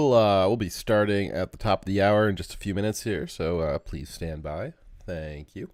We'll be starting at the top of the hour in just a few minutes here, so please stand by. Thank you.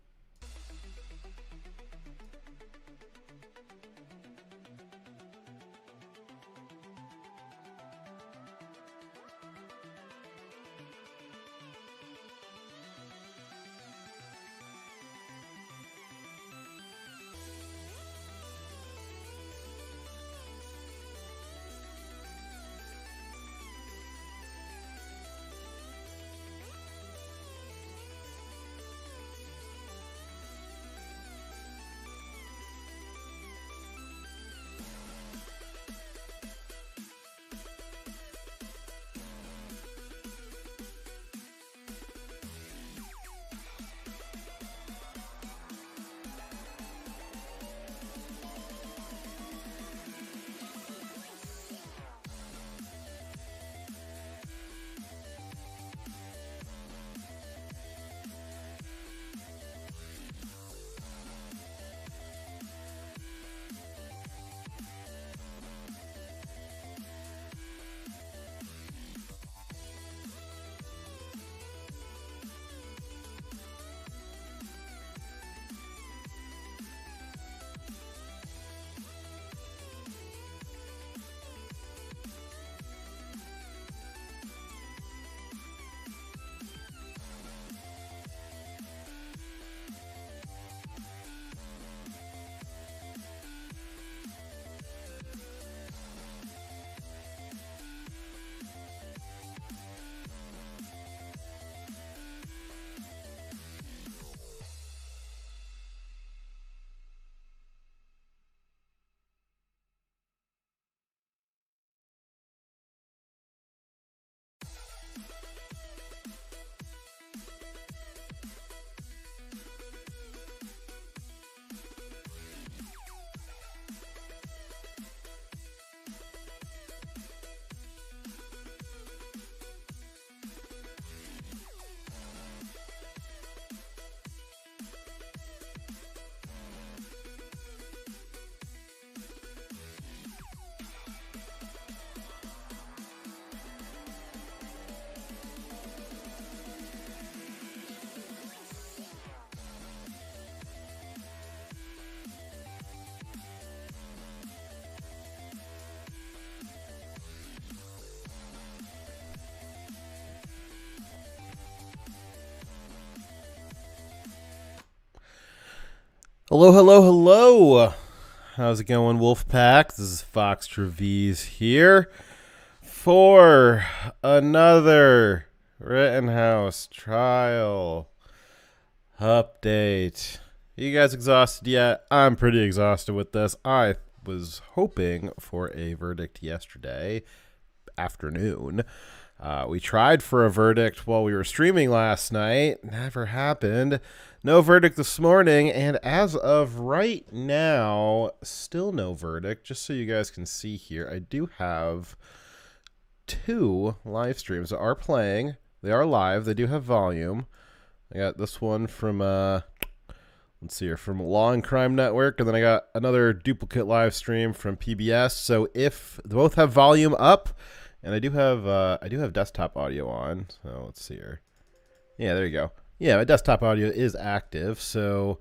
Hello, hello, hello. How's it going, Wolfpack? This is Fox Trevize here for another Rittenhouse trial update. Are you guys exhausted yet? I'm pretty exhausted with this. I was hoping for a verdict yesterday afternoon. We tried for a verdict while we were streaming last night. Never happened. No verdict this morning, and as of right now, still no verdict. Just so you guys can see here, I do have 2 live streams that are playing. They are live. They do have volume. I got this one from, let's see here, from Law and Crime Network, and then I got another duplicate live stream from PBS. So if they both have volume up, and I do have desktop audio on. So let's see here. Yeah, there you go. Yeah, my desktop audio is active, so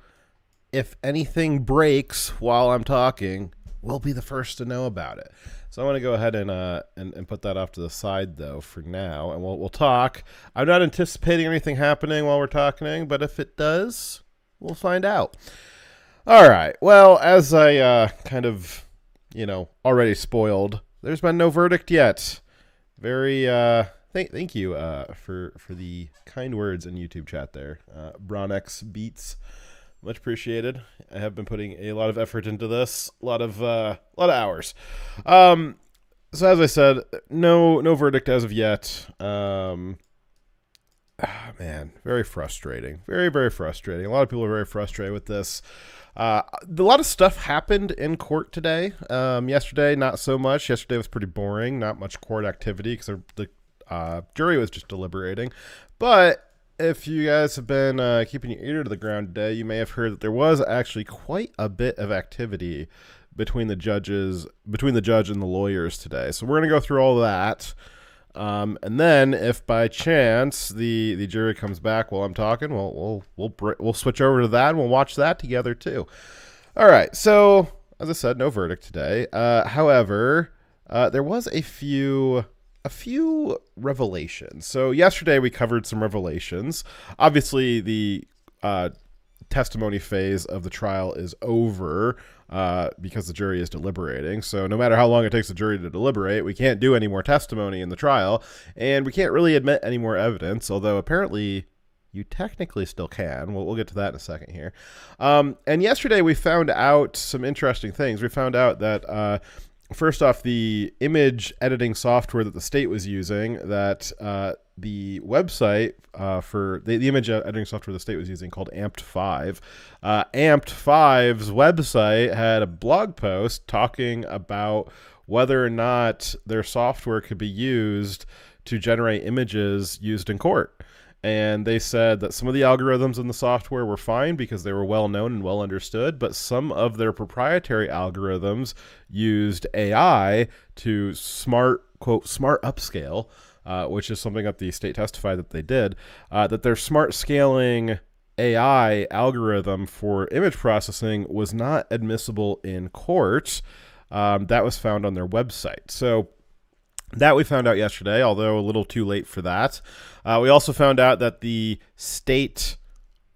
if anything breaks while I'm talking, we'll be the first to know about it. So I want to go ahead and put that off to the side, though, for now, and we'll talk. I'm not anticipating anything happening while we're talking, but if it does, we'll find out. All right. Well, as I kind of, already spoiled, there's been no verdict yet. Very thank you for the kind words in YouTube chat there. Bronx Beats, much appreciated. I have been putting a lot of effort into this, a lot of hours. So as I said, no verdict as of yet. Man, very frustrating. Very, very frustrating. A lot of people are very frustrated with this. A lot of stuff happened in court today. Yesterday, not so much. Yesterday was pretty boring. Not much court activity because the jury was just deliberating. But if you guys have been keeping your ear to the ground today, you may have heard that there was actually quite a bit of activity between the judge and the lawyers today. So we're going to go through all that. And then, if by chance the jury comes back while I'm talking, we'll switch over to that and we'll watch that together too. All right. So, as I said, no verdict today. However, there was a few revelations. So yesterday we covered some revelations. Obviously, the testimony phase of the trial is over because the jury is deliberating. So no matter how long it takes the jury to deliberate, we can't do any more testimony in the trial, and we can't really admit any more evidence, although apparently you technically still can. We'll get to that in a second here. And yesterday we found out some interesting things. We found out that first off, the image editing software that the state was using, that the website for the image editing software the state was using, called Amped5. Amped5's website had a blog post talking about whether or not their software could be used to generate images used in court. And they said that some of the algorithms in the software were fine because they were well known and well understood, but some of their proprietary algorithms used AI to quote, smart upscale, which is something that the state testified that they did, that their smart scaling AI algorithm for image processing was not admissible in court. That was found on their website. So that we found out yesterday, although a little too late for that. We also found out that the state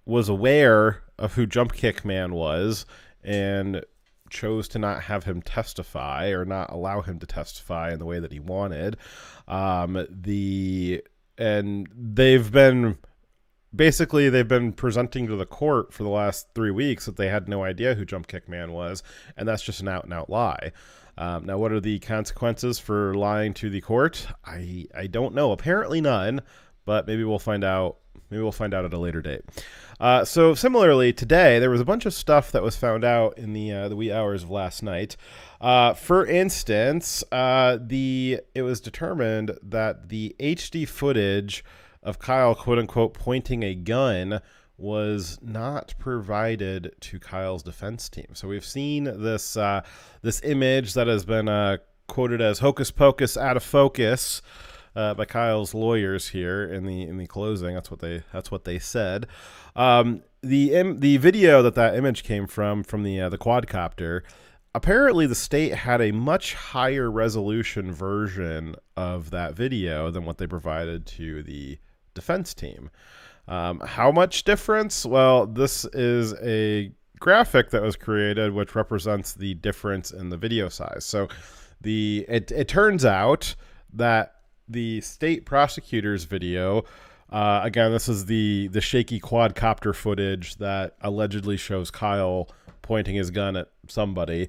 was aware of who Jump Kick Man was and chose to not have him testify, or not allow him to testify in the way that he wanted. And they've been presenting to the court for the last 3 weeks that they had no idea who Jump Kick Man was, and that's just an out and out lie. Now, what are the consequences for lying to the court? I don't know. Apparently none, but maybe we'll find out. Maybe we'll find out at a later date. So similarly, today there was a bunch of stuff that was found out in the wee hours of last night. For instance, it was determined that the HD footage of Kyle, quote unquote, pointing a gun was not provided to Kyle's defense team. So we've seen this image that has been quoted as hocus pocus out of focus by Kyle's lawyers here in the closing. That's what they said. The video that image came from the quadcopter. Apparently, the state had a much higher resolution version of that video than what they provided to the defense team. How much difference? Well, this is a graphic that was created which represents the difference in the video size. So it turns out that the state prosecutor's video, again, this is the shaky quadcopter footage that allegedly shows Kyle pointing his gun at somebody,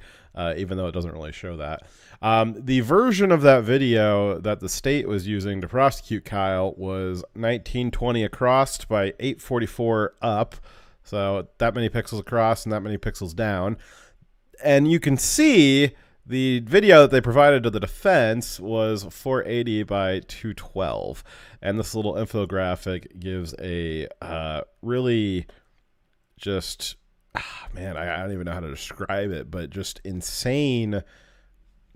even though it doesn't really show that. The version of that video that the state was using to prosecute Kyle was 1920 across by 844 up. So that many pixels across and that many pixels down. And you can see the video that they provided to the defense was 480 by 212. And this little infographic gives a really just, man, I don't even know how to describe it, but just insane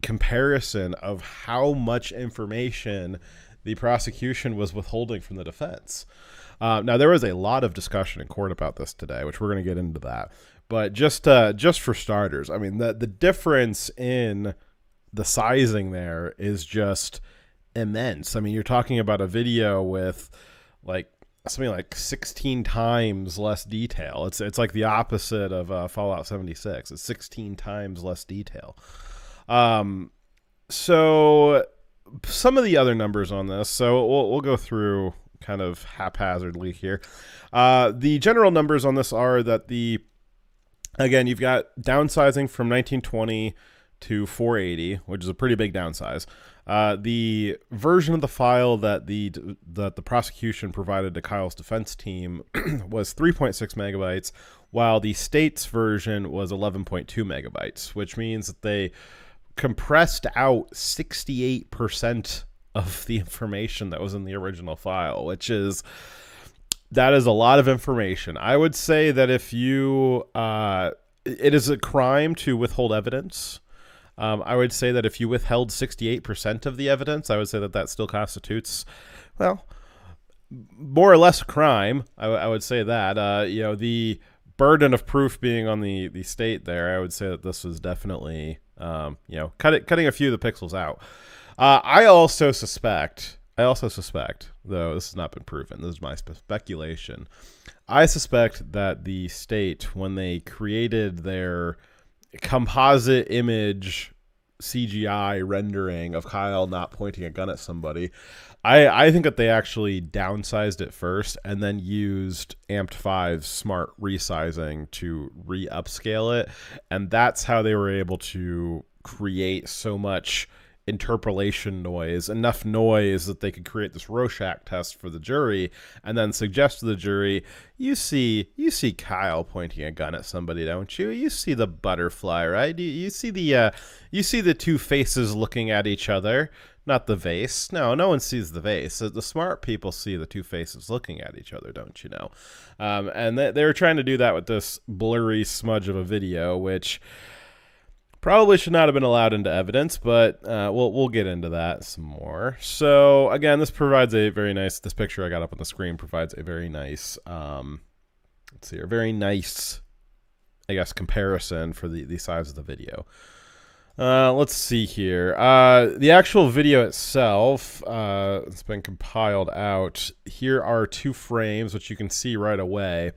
comparison of how much information the prosecution was withholding from the defense. Now, there was a lot of discussion in court about this today, which we're going to get into that. But just for starters, I mean, the difference in the sizing there is just immense. I mean, you're talking about a video with something like 16 times less detail. It's like the opposite of Fallout 76. It's 16 times less detail. So some of the other numbers on this, so we'll go through kind of haphazardly here. The general numbers on this are that again, you've got downsizing from 1920 to 480, which is a pretty big downsize. The version of the file that the prosecution provided to Kyle's defense team was 3.6 megabytes, while the state's version was 11.2 megabytes, which means that they compressed out 68% of the information that was in the original file, that is a lot of information. I would say that if you, it is a crime to withhold evidence. I would say that if you withheld 68% of the evidence, I would say that still constitutes, well, more or less a crime. I would say that. The burden of proof being on the state there, I would say that this was definitely, cutting a few of the pixels out. I also suspect, though this has not been proven, this is my speculation, I suspect that the state, when they created their composite image CGI rendering of Kyle not pointing a gun at somebody, I think that they actually downsized it first and then used Amped 5's smart resizing to re-upscale it. And that's how they were able to create so much interpolation noise, enough noise that they could create this Rorschach test for the jury and then suggest to the jury, you see Kyle pointing a gun at somebody, don't you? You see the butterfly, right? You see the two faces looking at each other, not the vase. No one sees the vase. The smart people see the two faces looking at each other, don't you know? And they were trying to do that with this blurry smudge of a video, which probably should not have been allowed into evidence, but we'll get into that some more. So again, this provides a very nice. This picture I got up on the screen provides a very nice. Let's see, a very nice, I guess, comparison for the size of the video. Let's see here. The actual video itself, it's been compiled out. Here are two frames, which you can see right away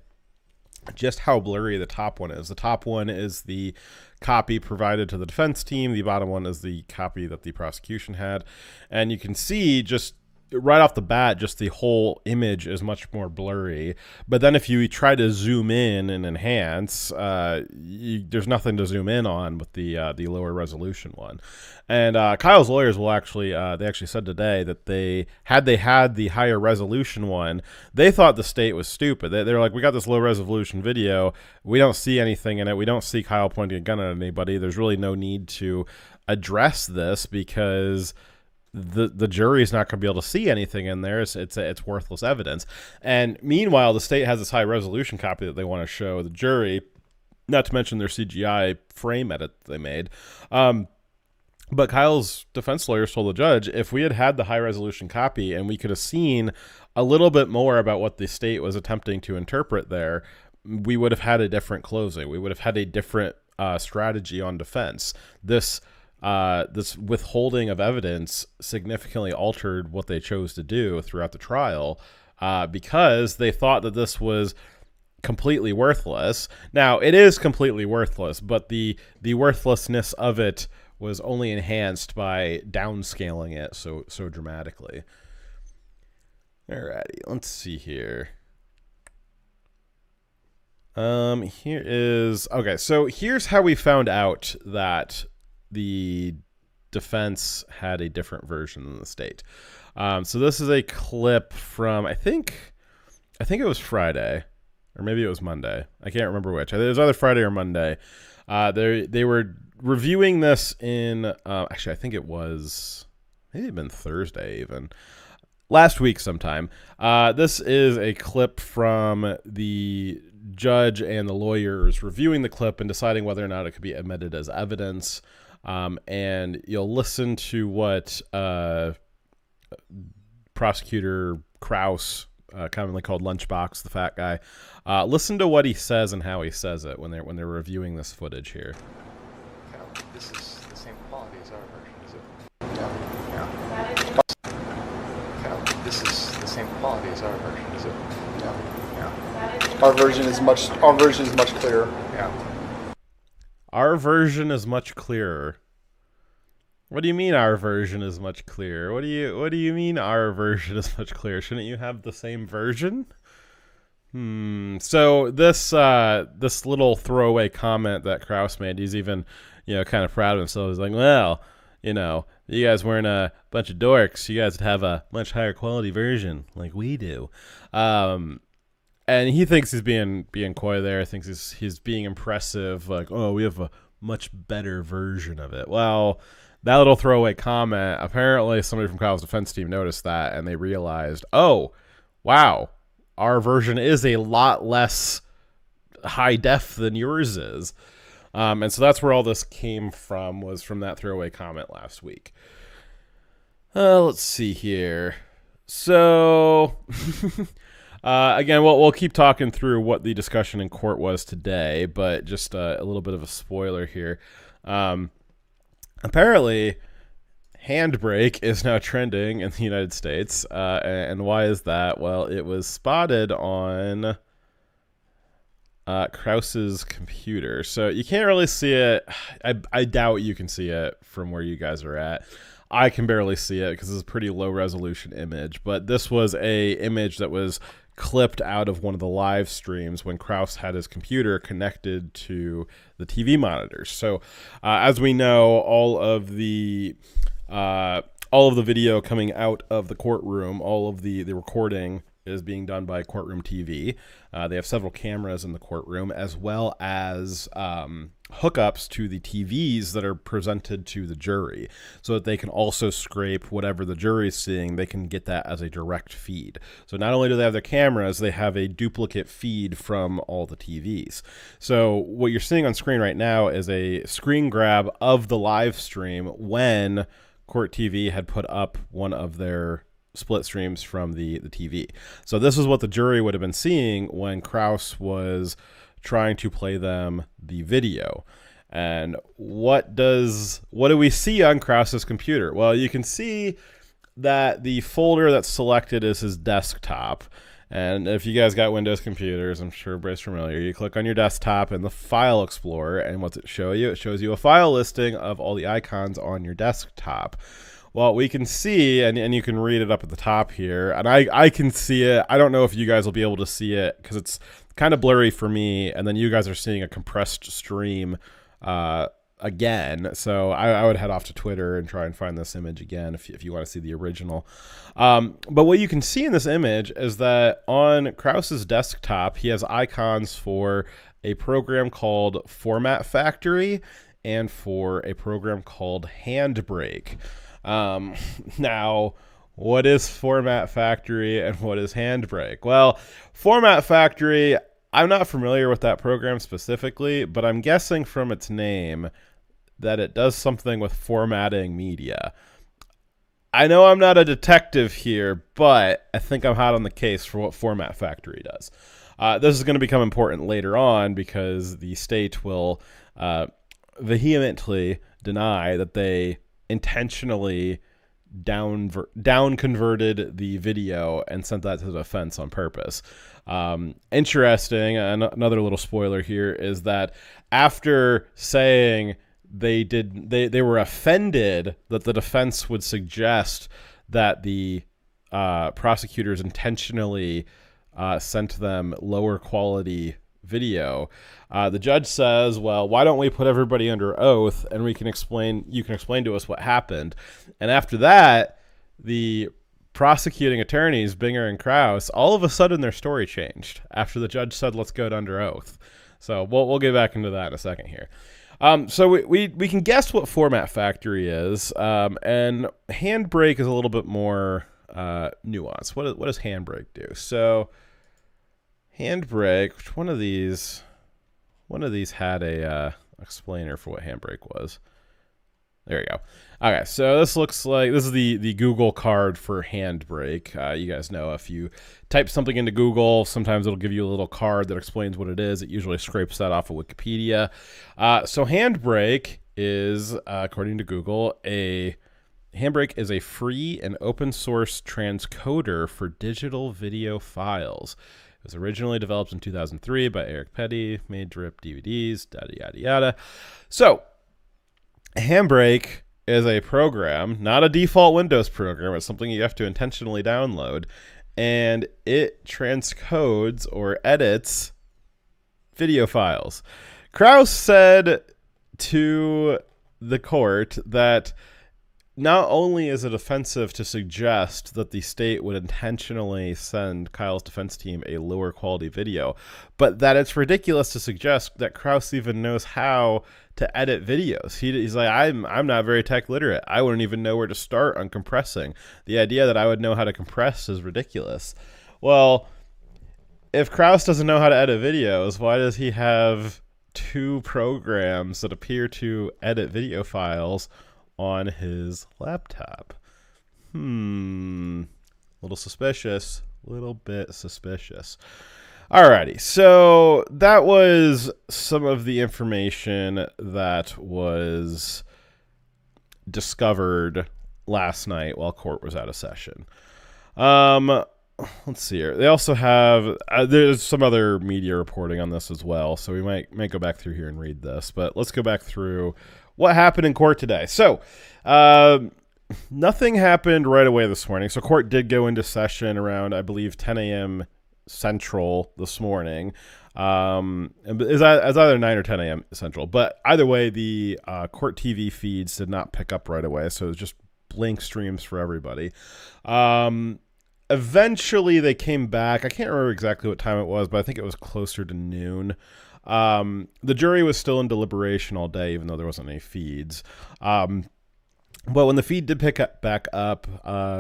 just how blurry the top one is. The top one is the copy provided to the defense team. The bottom one is the copy that the prosecution had. And you can see just right off the bat, just the whole image is much more blurry. But then if you try to zoom in and enhance, there's nothing to zoom in on with the lower resolution one. And Kyle's lawyers will actually, they actually said today that they had the higher resolution one, they thought the state was stupid. They're like, we got this low resolution video. We don't see anything in it. We don't see Kyle pointing a gun at anybody. There's really no need to address this because the jury is not going to be able to see anything in there. It's worthless evidence. And meanwhile, the state has this high resolution copy that they want to show the jury, not to mention their CGI frame edit they made. But Kyle's defense lawyers told the judge, if we had the high resolution copy and we could have seen a little bit more about what the state was attempting to interpret there, we would have had a different closing. We would have had a different strategy on defense. This withholding of evidence significantly altered what they chose to do throughout the trial because they thought that this was completely worthless. Now, it is completely worthless, but the worthlessness of it was only enhanced by downscaling it so dramatically. Alrighty, let's see here. Here is... Okay, so here's how we found out that the defense had a different version than the state. So this is a clip from, I think it was Friday, or maybe it was Monday. I can't remember which. It was either Friday or Monday. They were reviewing this in, actually, I think it was, maybe it had been Thursday even. Last week sometime. This is a clip from the judge and the lawyers reviewing the clip and deciding whether or not it could be admitted as evidence. And you'll listen to what Prosecutor Krause, commonly called Lunchbox, the fat guy, listen to what he says and how he says it when they're reviewing this footage here. This is the same quality as our version, is it? Yeah. This is the same quality as our version, is it? Yeah. Our version is much clearer. Yeah. Our version is much clearer. What do you mean our version is much clearer? What do you mean our version is much clearer? Shouldn't you have the same version? So this little throwaway comment that Krause made, he's even, kind of proud of himself. He's like, well, you guys weren't a bunch of dorks. You guys would have a much higher quality version like we do. And he thinks he's being coy there. Thinks he's being impressive. Like, oh, we have a much better version of it. Well, that little throwaway comment, apparently somebody from Kyle's defense team noticed that, and they realized, oh, wow, our version is a lot less high def than yours is. And so that's where all this came from, was from that throwaway comment last week. Let's see here. So, again, we'll keep talking through what the discussion in court was today, but just a little bit of a spoiler here. Apparently, handbrake is now trending in the United States. And why is that? Well, it was spotted on Krause's computer. So you can't really see it. I doubt you can see it from where you guys are at. I can barely see it because it's a pretty low resolution image, but this was a image that was clipped out of one of the live streams when Krause had his computer connected to the TV monitors. So as we know, all of the video coming out of the courtroom, all of the recording is being done by Courtroom TV. They have several cameras in the courtroom, as well as hookups to the TVs that are presented to the jury, so that they can also scrape whatever the jury is seeing. They can get that as a direct feed. So not only do they have their cameras, they have a duplicate feed from all the TVs. So what you're seeing on screen right now is a screen grab of the live stream when Court TV had put up one of their split streams from the TV. So this is what the jury would have been seeing when Krause was trying to play them the video. And what do we see on Krause's computer? Well, you can see that the folder that's selected is his desktop. And if you guys got Windows computers, I'm sure everybody's familiar. You click on your desktop in the File Explorer, and what's it show you? It shows you a file listing of all the icons on your desktop. Well, we can see, and you can read it up at the top here, and I can see it. I don't know if you guys will be able to see it because it's kind of blurry for me, and then you guys are seeing a compressed stream again. So I would head off to Twitter and try and find this image again if you want to see the original. But what you can see in this image is that on Krause's desktop, he has icons for a program called Format Factory and for a program called Handbrake. Now, what is Format Factory and what is Handbrake? Well, Format Factory, I'm not familiar with that program specifically, but I'm guessing from its name that it does something with formatting media. I know I'm not a detective here, but I think I'm hot on the case for what Format Factory does. This is going to become important later on because the state will vehemently deny that they intentionally down converted the video and sent that to the defense on purpose. Interesting, another little spoiler here is that after saying they were offended that the defense would suggest that the prosecutors intentionally sent them lower quality video, the judge says, well, why don't we put everybody under oath and you can explain to us what happened. And after that, the prosecuting attorneys, Binger and Krause, all of a sudden their story changed after the judge said, let's go under oath. So we'll get back into that in a second here. So we can guess what Format Factory is, and Handbrake is a little bit more nuanced. What does Handbrake do? So Handbrake, one of these had a explainer for what Handbrake was. There you go. Okay, so this is the Google card for Handbrake. You guys know if you type something into Google, sometimes it'll give you a little card that explains what it is. It usually scrapes that off of Wikipedia. So Handbrake is, according to Google, Handbrake is a free and open source transcoder for digital video files. It was originally developed in 2003 by Eric Petty, made to rip DVDs, yada, yada. So, Handbrake is a program, not a default Windows program. It's something you have to intentionally download. And it transcodes or edits video files. Krause said to the court that not only is it offensive to suggest that the state would intentionally send Kyle's defense team a lower quality video, but that it's ridiculous to suggest that Krause even knows how to edit videos. He's like, I'm not very tech literate. I wouldn't even know where to start on compressing. The idea that I would know how to compress is ridiculous. Well, if Krause doesn't know how to edit videos, why does he have 2 programs that appear to edit video files on his laptop. Little suspicious. Little bit suspicious. Alrighty, so that was some of the information that was discovered last night while court was out of session. Let's see here. They also have there's some other media reporting on this as well, so we might go back through here and read this. But let's go back through what happened in court today. So, nothing happened right away this morning. So court did go into session around, I believe, 10 a.m. Central this morning. It's either 9 or 10 a.m. Central. But either way, the court TV feeds did not pick up right away. So it was just blink streams for everybody. Eventually, they came back. I can't remember exactly what time it was, but I think it was closer to noon. The jury was still in deliberation all day, even though there wasn't any feeds. But when the feed did pick back up,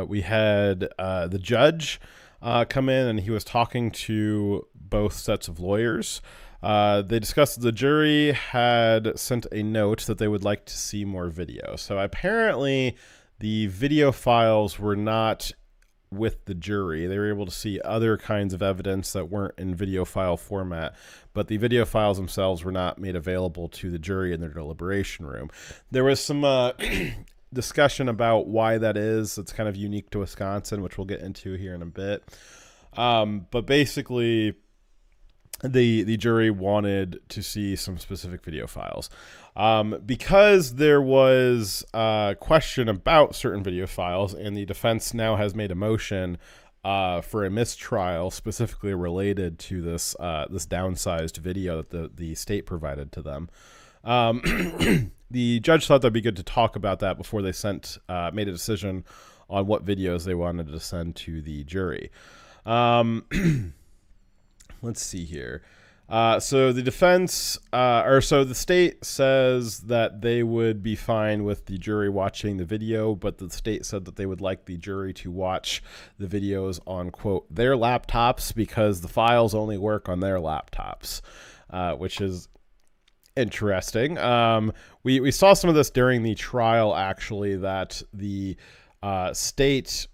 we had the judge come in, and he was talking to both sets of lawyers. They discussed the jury had sent a note that they would like to see more video. So apparently the video files were not with the jury. They were able to see other kinds of evidence that weren't in video file format, but the video files themselves were not made available to the jury in their deliberation room. There was some discussion about why that is. It's kind of unique to Wisconsin, which we'll get into here in a bit. But basically, the jury wanted to see some specific video files. Because there was a question about certain video files, and the defense now has made a motion for a mistrial specifically related to this downsized video that the state provided to them. The judge thought that'd be good to talk about that before they made a decision on what videos they wanted to send to the jury. Let's see here. So the defense, so the state says that they would be fine with the jury watching the video, but the state said that they would like the jury to watch the videos on, quote, their laptops, because the files only work on their laptops, which is interesting. We saw some of this during the trial, actually, that the state,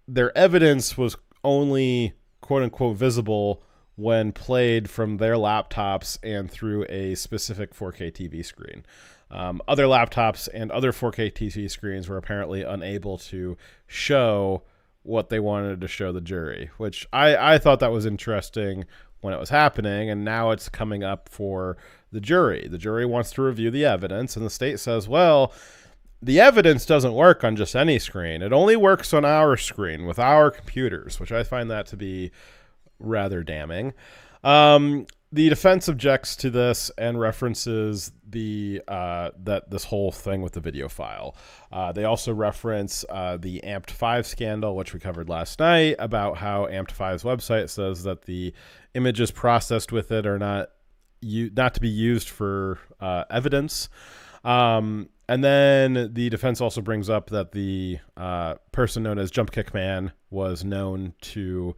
their evidence was only, quote unquote, visible when played from their laptops and through a specific 4K TV screen. Other laptops and other 4K TV screens were apparently unable to show what they wanted to show the jury, which I thought that was interesting when it was happening, and now it's coming up for the jury. The jury wants to review the evidence, and the state says, well, the evidence doesn't work on just any screen. It only works on our screen with our computers, which I find that to be rather damning. The defense objects to this and references that this whole thing with the video file. They also reference the Amped 5 scandal, which we covered last night, about how Amped 5's website says that the images processed with it are not to be used for evidence. And then the defense also brings up that the person known as Jump Kick Man was known to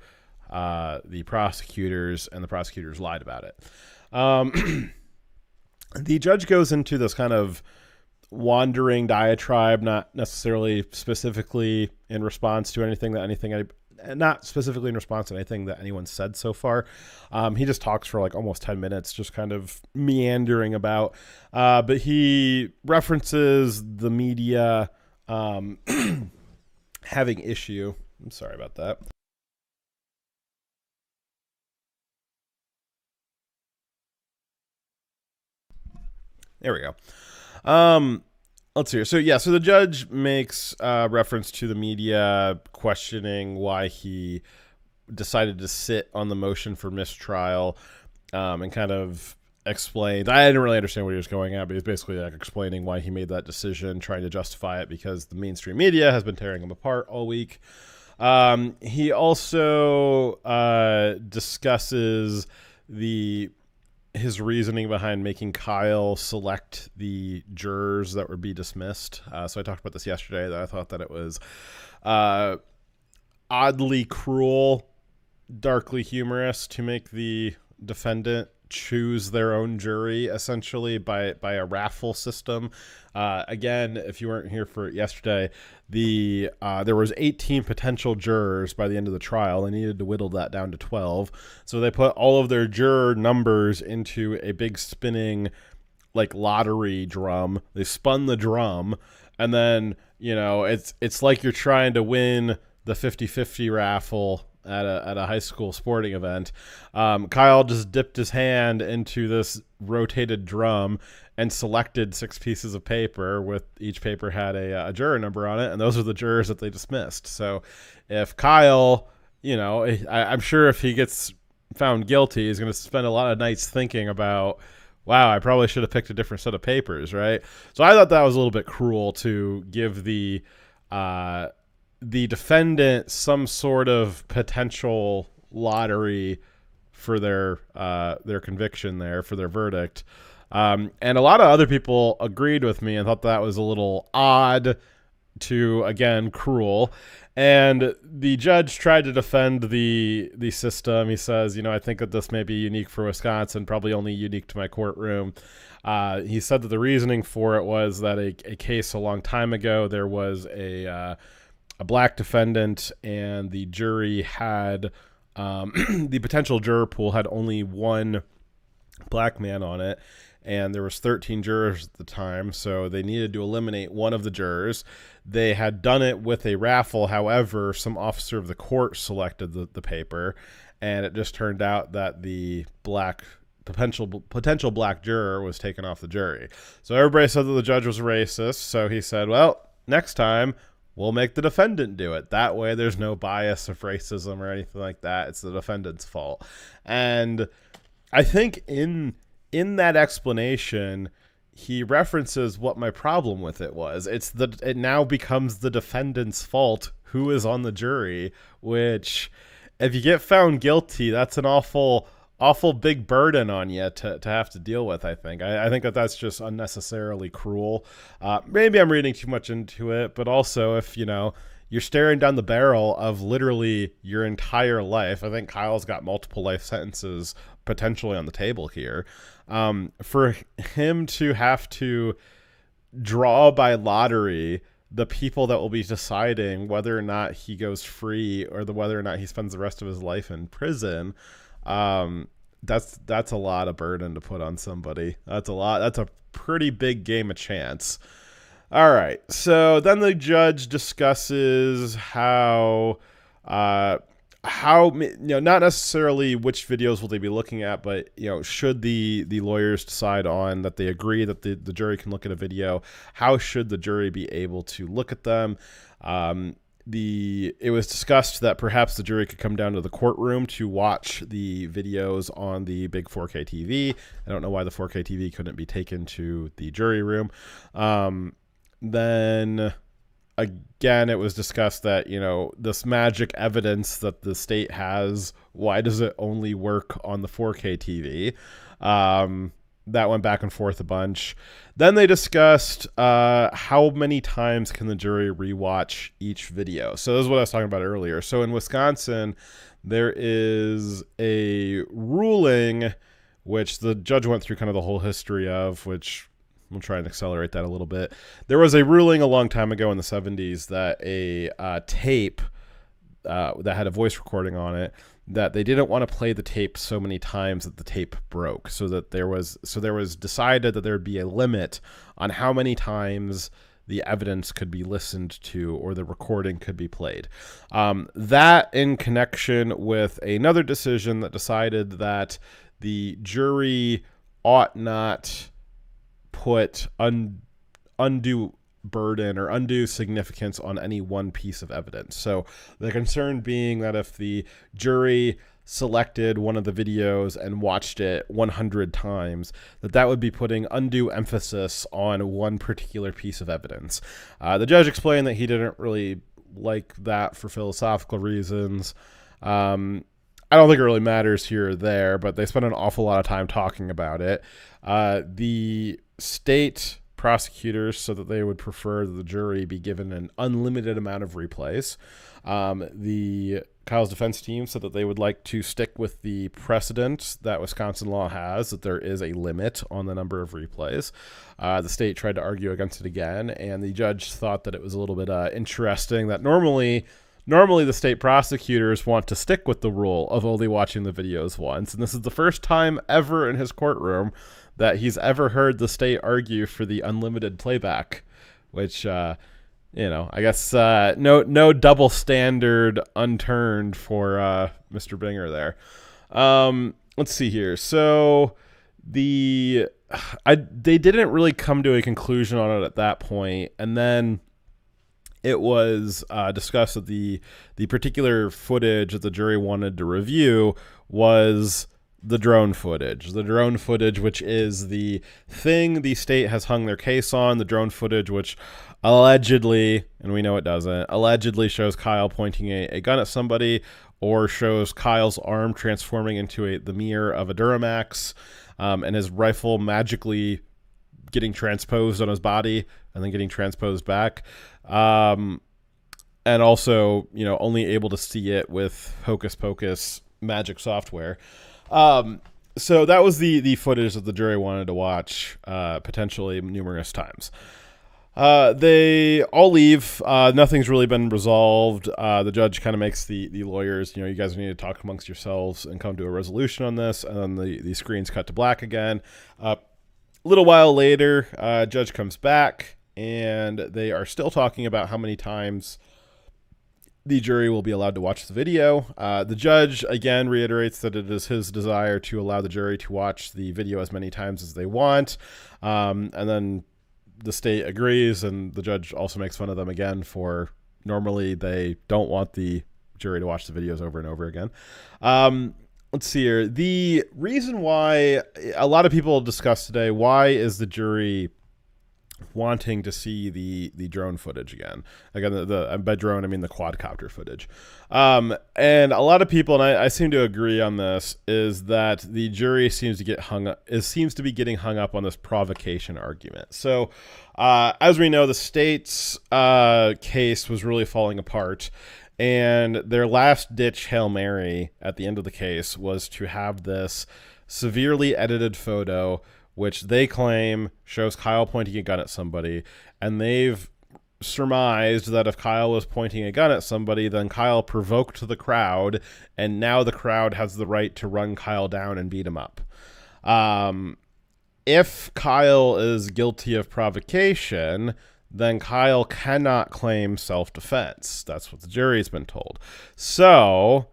the prosecutors, and the prosecutors lied about it. The judge goes into this kind of wandering diatribe, not necessarily specifically in response to not specifically in response to anything that anyone said so far. He just talks for like almost 10 minutes, just kind of meandering about. But he references the media having issue. I'm sorry about that. There we go. Let's see here. So the judge makes reference to the media questioning why he decided to sit on the motion for mistrial, and kind of explained. I didn't really understand what he was going at, but he's basically like explaining why he made that decision, trying to justify it because the mainstream media has been tearing him apart all week. He also discusses his reasoning behind making Kyle select the jurors that would be dismissed. So I talked about this yesterday, that I thought that it was oddly cruel, darkly humorous to make the defendant choose their own jury essentially by a raffle system. Again, if you weren't here for it yesterday, there was 18 potential jurors by the end of the trial. They needed to whittle that down to 12. So they put all of their juror numbers into a big spinning like lottery drum. They spun the drum, and then, you know, it's like you're trying to win the 50-50 raffle at a high school sporting event. Kyle just dipped his hand into this rotated drum and selected 6 pieces of paper, with each paper had a juror number on it, and those are the jurors that they dismissed. So if Kyle, you know, I'm sure if he gets found guilty, he's going to spend a lot of nights thinking about, wow, I probably should have picked a different set of papers, right? So I thought that was a little bit cruel to give the defendant some sort of potential lottery for their conviction there, for their verdict. And a lot of other people agreed with me and thought that was a little odd to, again, cruel. And the judge tried to defend the system. He says, you know, I think that this may be unique for Wisconsin, probably only unique to my courtroom. He said that the reasoning for it was that a case a long time ago, there was a black defendant, and the jury had the potential juror pool had only one black man on it, and there was 13 jurors at the time, so they needed to eliminate one of the jurors. They had done it with a raffle. However, some officer of the court selected the paper, and it just turned out that the potential black juror was taken off the jury. So everybody said that the judge was racist, so he said, well, next time we'll make the defendant do it. That way there's no bias of racism or anything like that. It's the defendant's fault. And I think in that explanation, he references what my problem with it was. It now becomes the defendant's fault who is on the jury, which, if you get found guilty, that's an awful big burden on you to have to deal with, I think. I think that that's just unnecessarily cruel. Maybe I'm reading too much into it, but also, if, you know, you're staring down the barrel of literally your entire life, I think Kyle's got multiple life sentences potentially on the table here. For him to have to draw by lottery the people that will be deciding whether or not he goes free or whether or not he spends the rest of his life in prison, that's a lot of burden to put on somebody. That's a pretty big game of chance. All right. So then the judge discusses how, you know, not necessarily which videos will they be looking at, but, you know, should the lawyers decide on that they agree that the jury can look at a video, how should the jury be able to look at them? It was discussed that perhaps the jury could come down to the courtroom to watch the videos on the big 4K TV. I don't know why the 4K TV couldn't be taken to the jury room. Then again, it was discussed that, you know, this magic evidence that the state has, why does it only work on the 4K TV? That went back and forth a bunch. Then they discussed how many times can the jury rewatch each video. So this is what I was talking about earlier. So in Wisconsin, there is a ruling which the judge went through kind of the whole history of, which we'll try and accelerate that a little bit. There was a ruling a long time ago in the 70s that a tape that had a voice recording on it, that they didn't want to play the tape so many times that the tape broke. So there was decided that there would be a limit on how many times the evidence could be listened to or the recording could be played. That in connection with another decision that decided that the jury ought not put undue burden or undue significance on any one piece of evidence. So the concern being that if the jury selected one of the videos and watched it 100 times, that would be putting undue emphasis on one particular piece of evidence. The judge explained that he didn't really like that for philosophical reasons. I don't think it really matters here or there, but they spent an awful lot of time talking about it. The state prosecutors so that they would prefer that the jury be given an unlimited amount of replays. The Kyle's defense team said that they would like to stick with the precedent that Wisconsin law has, that there is a limit on the number of replays. The state tried to argue against it again, and the judge thought that it was a little bit interesting that normally the state prosecutors want to stick with the rule of only watching the videos once, and this is the first time ever in his courtroom that he's ever heard the state argue for the unlimited playback, which, I guess no double standard unturned for Mr. Binger there. Let's see here. So they didn't really come to a conclusion on it at that point, and then it was discussed that the particular footage that the jury wanted to review was the drone footage. The drone footage, which is the thing the state has hung their case on. The drone footage, which allegedly, and we know it doesn't, allegedly shows Kyle pointing a gun at somebody, or shows Kyle's arm transforming into the mirror of a Duramax, and his rifle magically getting transposed on his body and then getting transposed back. And also, only able to see it with Hocus Pocus magic software. So that was the footage that the jury wanted to watch, potentially numerous times. They all leave. Nothing's really been resolved. The judge kind of makes the lawyers, you guys need to talk amongst yourselves and come to a resolution on this. And then the screens cut to black again. A little while later, judge comes back, and they are still talking about how many times the jury will be allowed to watch the video. The judge, again, reiterates that it is his desire to allow the jury to watch the video as many times as they want. And then the state agrees, and the judge also makes fun of them again for normally they don't want the jury to watch the videos over and over again. Let's see here. The reason why a lot of people discuss today, why is the jury wanting to see the drone footage again? Again, by drone, I mean the quadcopter footage. And a lot of people, and I seem to agree on this, is that the jury seems to be getting hung up on this provocation argument. So, as we know, the state's case was really falling apart, and their last-ditch Hail Mary at the end of the case was to have this severely edited photo, which they claim shows Kyle pointing a gun at somebody, and they've surmised that if Kyle was pointing a gun at somebody, then Kyle provoked the crowd, and now the crowd has the right to run Kyle down and beat him up. If Kyle is guilty of provocation, then Kyle cannot claim self-defense. That's what the jury's been told. So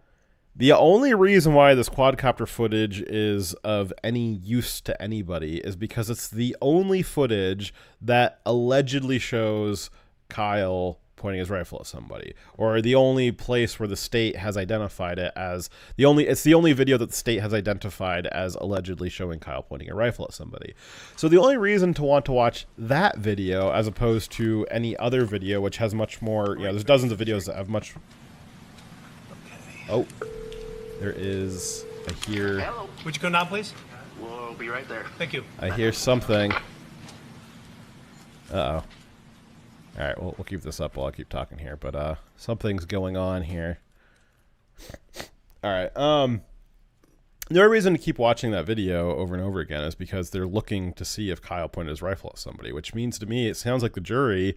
the only reason why this quadcopter footage is of any use to anybody is because it's the only footage that allegedly shows Kyle pointing his rifle at somebody, or the only place where the state has identified it as it's the only video that the state has identified as allegedly showing Kyle pointing a rifle at somebody. So the only reason to want to watch that video as opposed to any other video, which has much more, there's dozens of videos that have much. Oh, there is. I hear. Hello. Would you go now, please? We'll be right there. Thank you. I hear something. Uh-oh. All right, we'll keep this up while I keep talking here, but something's going on here. All right. The only reason to keep watching that video over and over again is because they're looking to see if Kyle pointed his rifle at somebody, which means to me it sounds like the jury,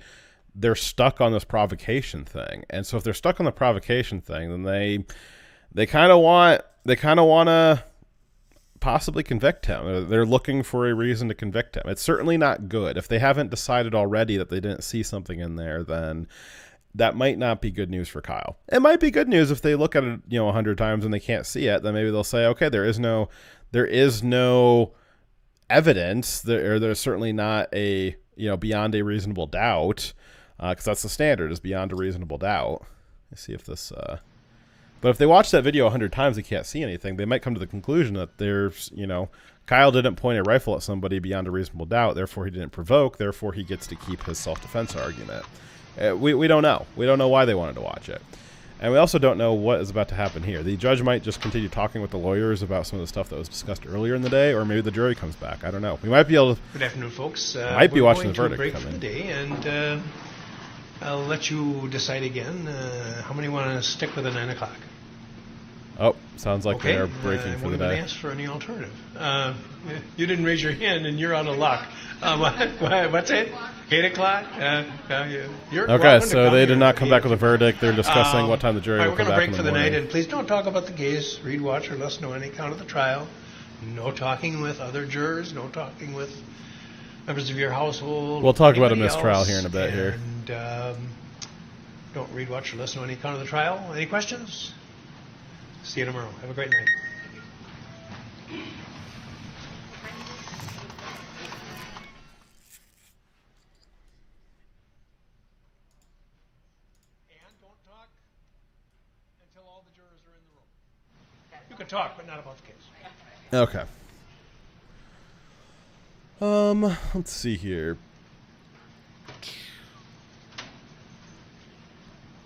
they're stuck on this provocation thing. And so if they're stuck on the provocation thing, then they kind of want to possibly convict him. They're looking for a reason to convict him. It's certainly not good. If they haven't decided already that they didn't see something in there, then that might not be good news for Kyle. It might be good news if they look at it, 100 times and they can't see it. Then maybe they'll say, okay, there is no evidence. There's certainly not a, beyond a reasonable doubt, because that's the standard, is beyond a reasonable doubt. Let's see if this. But if they watch that video 100 times and can't see anything, they might come to the conclusion that there's, Kyle didn't point a rifle at somebody beyond a reasonable doubt, therefore he didn't provoke, therefore he gets to keep his self-defense argument. We don't know. We don't know why they wanted to watch it. And we also don't know what is about to happen here. The judge might just continue talking with the lawyers about some of the stuff that was discussed earlier in the day, or maybe the jury comes back. I don't know. We might be able to... Good afternoon, folks. Might be watching the verdict break come for in. the day, and I'll let you decide again how many want to stick with the 9 o'clock. Oh, sounds like Okay, they are breaking for the we're going to day. ask for any alternative. You didn't raise your hand, and you're out of luck. What's it? 8 o'clock? You're Okay, welcome to so come they here did not come if back you- with a verdict. They're discussing what time the jury all right, will come we're back going in to the break for the morning. night, and please don't talk about the case. Read, watch, or listen to any account of the trial. No talking with other jurors. No talking with members of your household. We'll talk about a anybody mistrial else, here in a bit here. And don't read, watch, or listen to any account of the trial. Any questions? See you tomorrow. Have a great night. And don't talk until all the jurors are in the room. You can talk, but not about the case. Okay. Let's see here.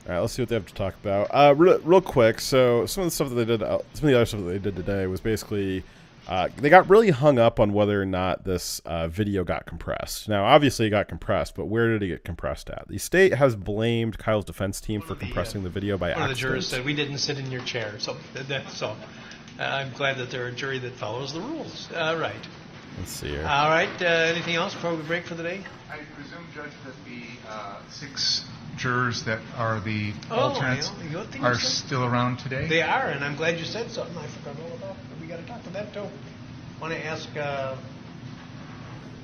All right, let's see what they have to talk about. Real quick. So some of the stuff that they did, some of the other stuff that they did today was basically they got really hung up on whether or not this video got compressed. Now, obviously, it got compressed, but where did it get compressed at? The state has blamed Kyle's defense team for compressing the video by One of the accident. jurors said, "We didn't sit in your chair." So I'm glad that they're a jury that follows the rules. Right. Let's see here. All right. Anything else before we break for the day? I presume, Judge, that the 6 jurors that are the Oh, alternates yeah, good thing you are said. still around today? They are, and I'm glad you said something. I forgot all about it. We got to talk to that too. Want to ask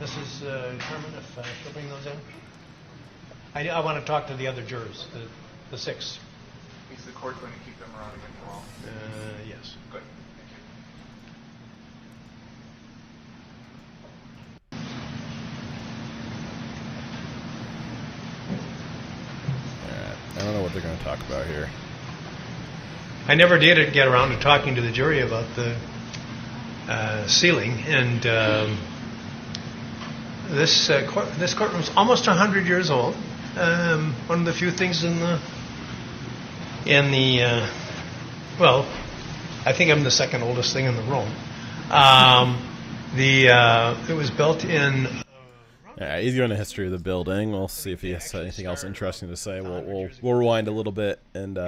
Mrs. Herman if she'll bring those in? I want to talk to the other jurors, the 6. Is the court going to keep them around again for long? Yes. Good. All right. I don't know what they're going to talk about here. I never did get around to talking to the jury about the ceiling, and this courtroom's almost 100 years old. One of the few things in the well, I think I'm the second oldest thing in the room. It was built in. Yeah, he's doing a history of the building. We'll see if he has anything else interesting to say. We'll rewind a little bit and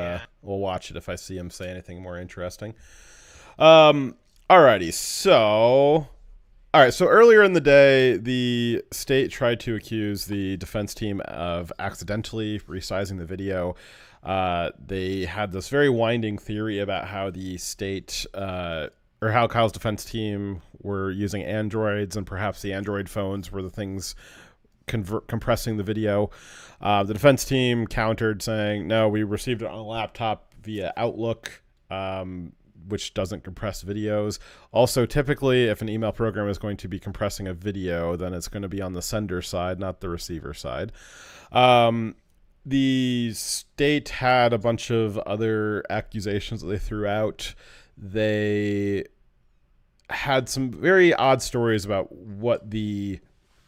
we'll watch it if I see him say anything more interesting. Alrighty, so earlier in the day, the state tried to accuse the defense team of accidentally resizing the video. They had this very winding theory about how the state or how Kyle's defense team were using Androids, and perhaps the Android phones were the things compressing the video. The defense team countered saying, no, we received it on a laptop via Outlook, which doesn't compress videos. Also, typically, if an email program is going to be compressing a video, then it's going to be on the sender side, not the receiver side. The state had a bunch of other accusations that they threw out. They had some very odd stories about what the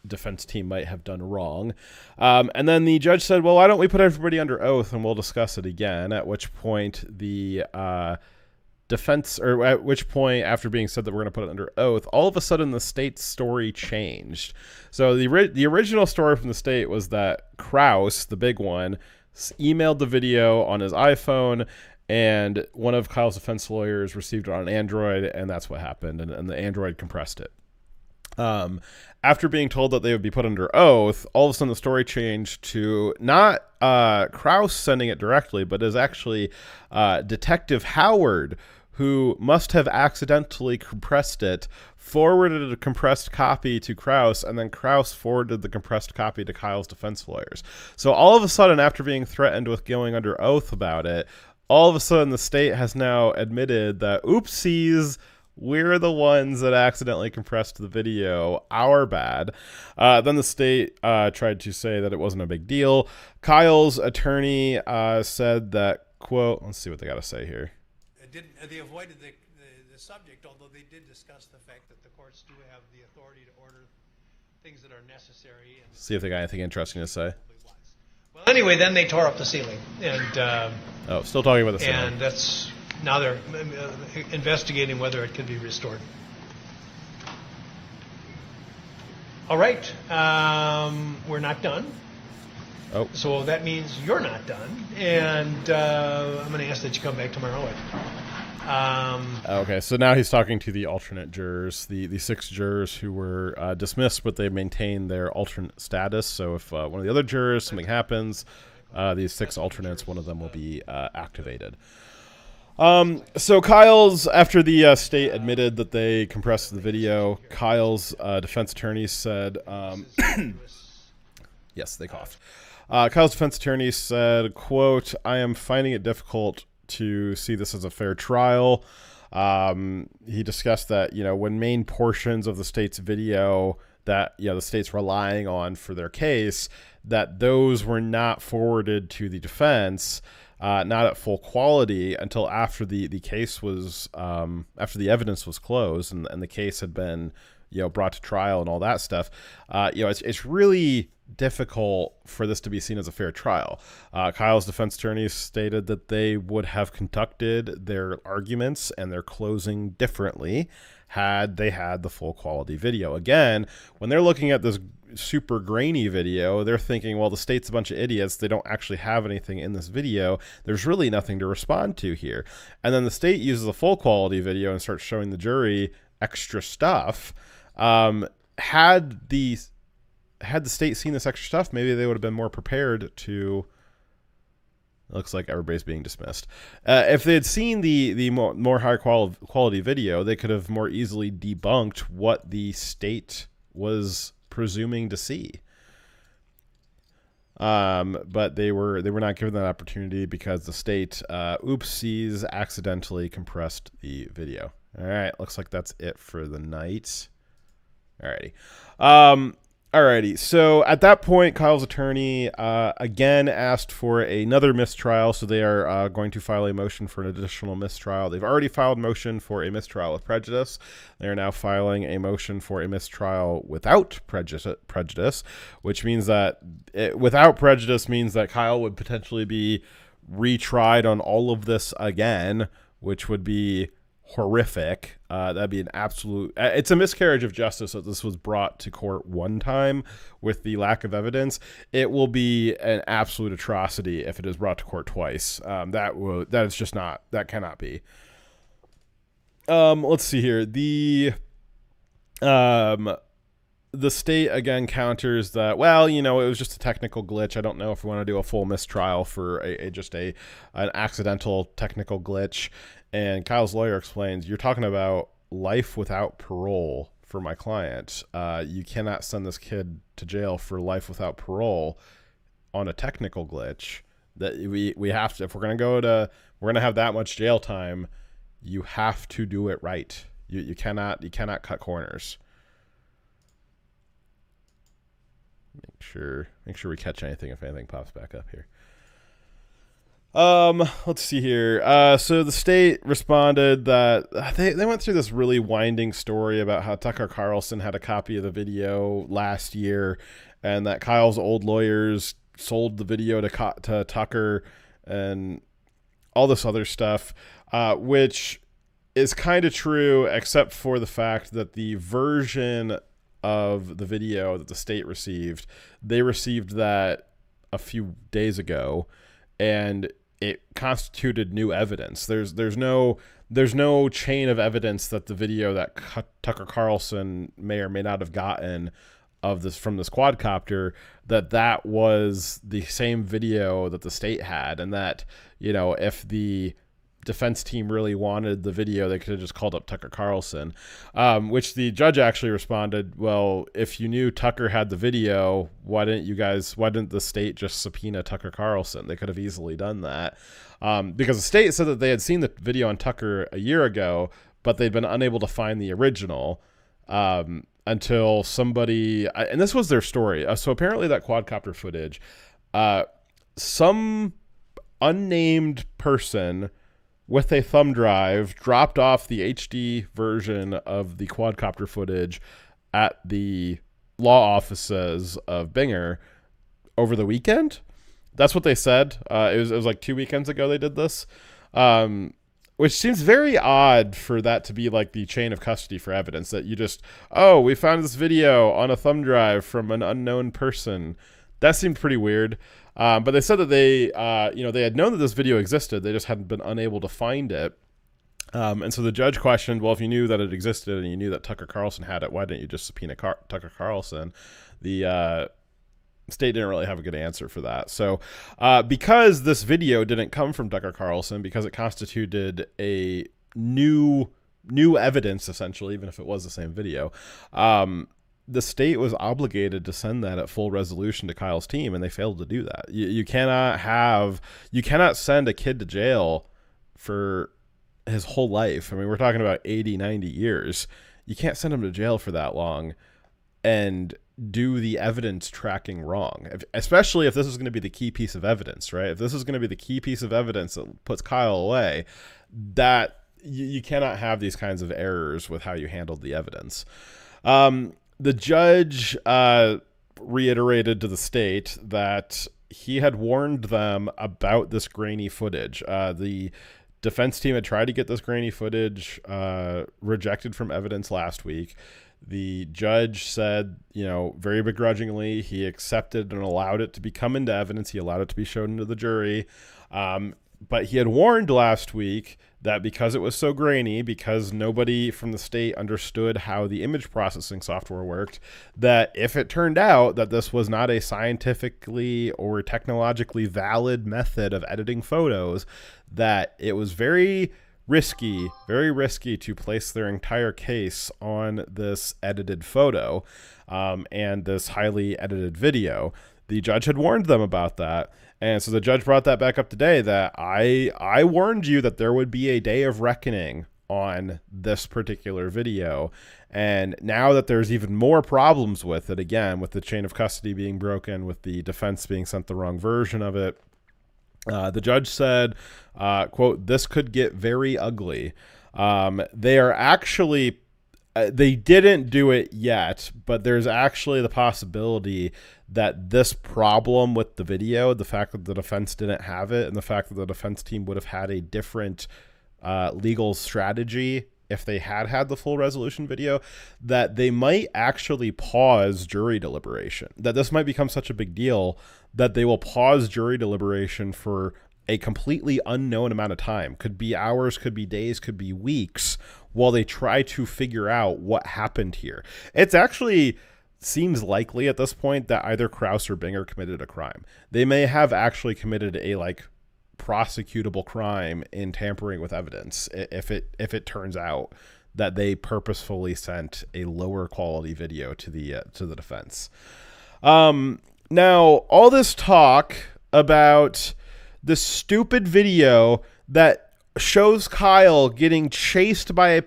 defense team might have done wrong. And then the judge said, well, why don't we put everybody under oath and we'll discuss it again, at which point the defense, or at which point, after being said that we're going to put it under oath, all of a sudden the state's story changed. So the original story from the state was that Krause, the big one, emailed the video on his iPhone, and one of Kyle's defense lawyers received it on Android, and that's what happened, and the Android compressed it. After being told that they would be put under oath, all of a sudden the story changed to not Krause sending it directly, but is actually Detective Howard, who must have accidentally compressed it, forwarded a compressed copy to Krause, and then Krause forwarded the compressed copy to Kyle's defense lawyers. So all of a sudden, after being threatened with going under oath about it, all of a sudden the state has now admitted that, oopsies, we're the ones that accidentally compressed the video. Our bad. Then the state tried to say that it wasn't a big deal. Kyle's attorney said that, quote, let's see what they got to say here. They avoided the subject, although they did discuss the fact that the courts do have the authority to order things that are necessary. And see if they got anything interesting to say. Well, anyway, then they tore up the ceiling, and still talking about the ceiling. And that's now they're investigating whether it can be restored. All right, we're not done. Oh, so that means you're not done, and I'm going to ask that you come back tomorrow at Okay, so now he's talking to the alternate jurors, the 6 jurors who were dismissed, but they maintain their alternate status. So if one of the other jurors, something happens, these 6 alternates, one of them will be activated. So Kyle's, after the state admitted that they compressed the video, Kyle's defense attorney said, yes, they coughed. Kyle's defense attorney said, quote, "I am finding it difficult to see this as a fair trial." He discussed that, when main portions of the state's video that, the state's relying on for their case, that those were not forwarded to the defense, not at full quality until after the case was, after the evidence was closed and the case had been, brought to trial and all that stuff. It's really difficult for this to be seen as a fair trial. Kyle's defense attorney stated that they would have conducted their arguments and their closing differently had they had the full quality video. Again, when they're looking at this super grainy video, they're thinking, well, the state's a bunch of idiots. They don't actually have anything in this video. There's really nothing to respond to here. And then the state uses a full quality video and starts showing the jury extra stuff. Had the state seen this extra stuff, maybe they would have been more prepared to. It looks like everybody's being dismissed. If they had seen the more high quality video, they could have more easily debunked what the state was presuming to see. But they were not given that opportunity because the state, oopsies, accidentally compressed the video. All right, looks like that's it for the night. Alrighty. Alrighty. So at that point, Kyle's attorney again asked for another mistrial. So they are going to file a motion for an additional mistrial. They've already filed a motion for a mistrial with prejudice. They are now filing a motion for a mistrial without prejudice, which means that without prejudice means that Kyle would potentially be retried on all of this again, which would be horrific. That'd be an absolute, it's a miscarriage of justice that this was brought to court one time with the lack of evidence. It will be an absolute atrocity if it is brought to court twice. That is just not, that cannot be. Let's see here. The state again counters that, well, it was just a technical glitch. I don't know if we want to do a full mistrial for an accidental technical glitch. And Kyle's lawyer explains, you're talking about life without parole for my client. You cannot send this kid to jail for life without parole on a technical glitch. That we have to, if we're going to have that much jail time, you have to do it right. You cannot cut corners. Make sure we catch anything if anything pops back up here. Let's see here. So the state responded that they went through this really winding story about how Tucker Carlson had a copy of the video last year and that Kyle's old lawyers sold the video to Tucker and all this other stuff, which is kind of true, except for the fact that the version of the video that the state received, they received that a few days ago, and it constituted new evidence. There's no chain of evidence that the video that Tucker Carlson may or may not have gotten of this from this quadcopter, that was the same video that the state had, and that, if the defense team really wanted the video, they could have just called up Tucker Carlson, which the judge actually responded, well, if you knew Tucker had the video, why didn't the state just subpoena Tucker Carlson? They could have easily done that, because the state said that they had seen the video on Tucker a year ago, but they'd been unable to find the original until somebody, and this was their story. So apparently that quadcopter footage, some unnamed person with a thumb drive dropped off the HD version of the quadcopter footage at the law offices of Binger over the weekend. That's what they said. It was like 2 weekends ago they did this, which seems very odd for that to be like the chain of custody for evidence, that you just, we found this video on a thumb drive from an unknown person. That seemed pretty weird. But they said that they had known that this video existed. They just hadn't been unable to find it. And so the judge questioned, well, if you knew that it existed and you knew that Tucker Carlson had it, why didn't you just subpoena Tucker Carlson? The state didn't really have a good answer for that. So because this video didn't come from Tucker Carlson, because it constituted a new evidence, essentially, even if it was the same video, the state was obligated to send that at full resolution to Kyle's team, and they failed to do that. You cannot send a kid to jail for his whole life. I mean, we're talking about 80, 90 years. You can't send him to jail for that long and do the evidence tracking wrong, especially if this is going to be the key piece of evidence, right? If this is going to be the key piece of evidence that puts Kyle away, that you cannot have these kinds of errors with how you handled the evidence. The judge reiterated to the state that he had warned them about this grainy footage. The defense team had tried to get this grainy footage rejected from evidence last week. The judge said, very begrudgingly, he accepted and allowed it to become into evidence. He allowed it to be shown into the jury. But he had warned last week that because it was so grainy, because nobody from the state understood how the image processing software worked, that if it turned out that this was not a scientifically or technologically valid method of editing photos, that it was very risky to place their entire case on this edited photo and this highly edited video. The judge had warned them about that. And so the judge brought that back up today, that I warned you that there would be a day of reckoning on this particular video. And now that there's even more problems with it, again, with the chain of custody being broken, with the defense being sent the wrong version of it, the judge said, quote, "This could get very ugly." They are actually, they didn't do it yet, but there's actually the possibility that this problem with the video, the fact that the defense didn't have it, and the fact that the defense team would have had a different legal strategy if they had the full resolution video, that they might actually pause jury deliberation. That this might become such a big deal that they will pause jury deliberation for a completely unknown amount of time. Could be hours, could be days, could be weeks, while they try to figure out what happened here. It's actually seems likely at this point that either Krause or Binger committed a crime. They may have actually committed a prosecutable crime in tampering with evidence if it turns out that they purposefully sent a lower quality video to the defense. Now, all this talk about the stupid video that shows Kyle getting chased by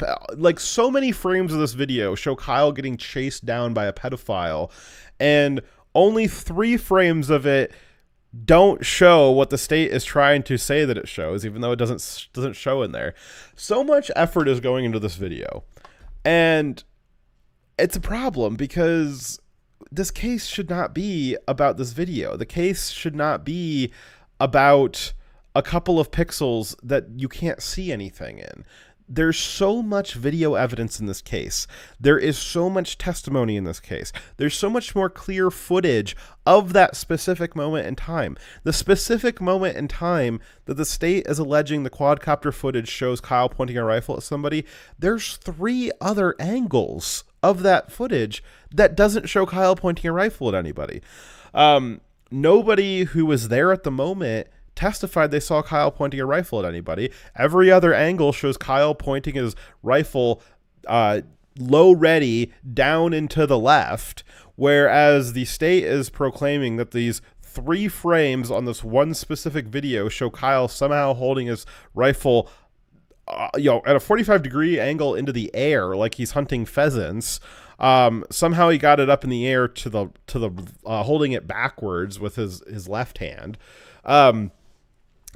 so many frames of this video show Kyle getting chased down by a pedophile, and only 3 frames of it don't show what the state is trying to say that it shows, even though it doesn't show in there. So much effort is going into this video, and it's a problem because this case should not be about this video. The case should not be about a couple of pixels that you can't see anything in. There's so much video evidence in this case. There is so much testimony in this case. There's so much more clear footage of that specific moment in time. The specific moment in time that the state is alleging the quadcopter footage shows Kyle pointing a rifle at somebody, there's 3 other angles of that footage that doesn't show Kyle pointing a rifle at anybody. Nobody who was there at the moment testified they saw Kyle pointing a rifle at anybody. Every other angle shows Kyle pointing his rifle low ready down into the left, whereas the state is proclaiming that these 3 frames on this one specific video show Kyle somehow holding his rifle at a 45-degree angle into the air like he's hunting pheasants. Somehow he got it up in the air to the holding it backwards with his left hand.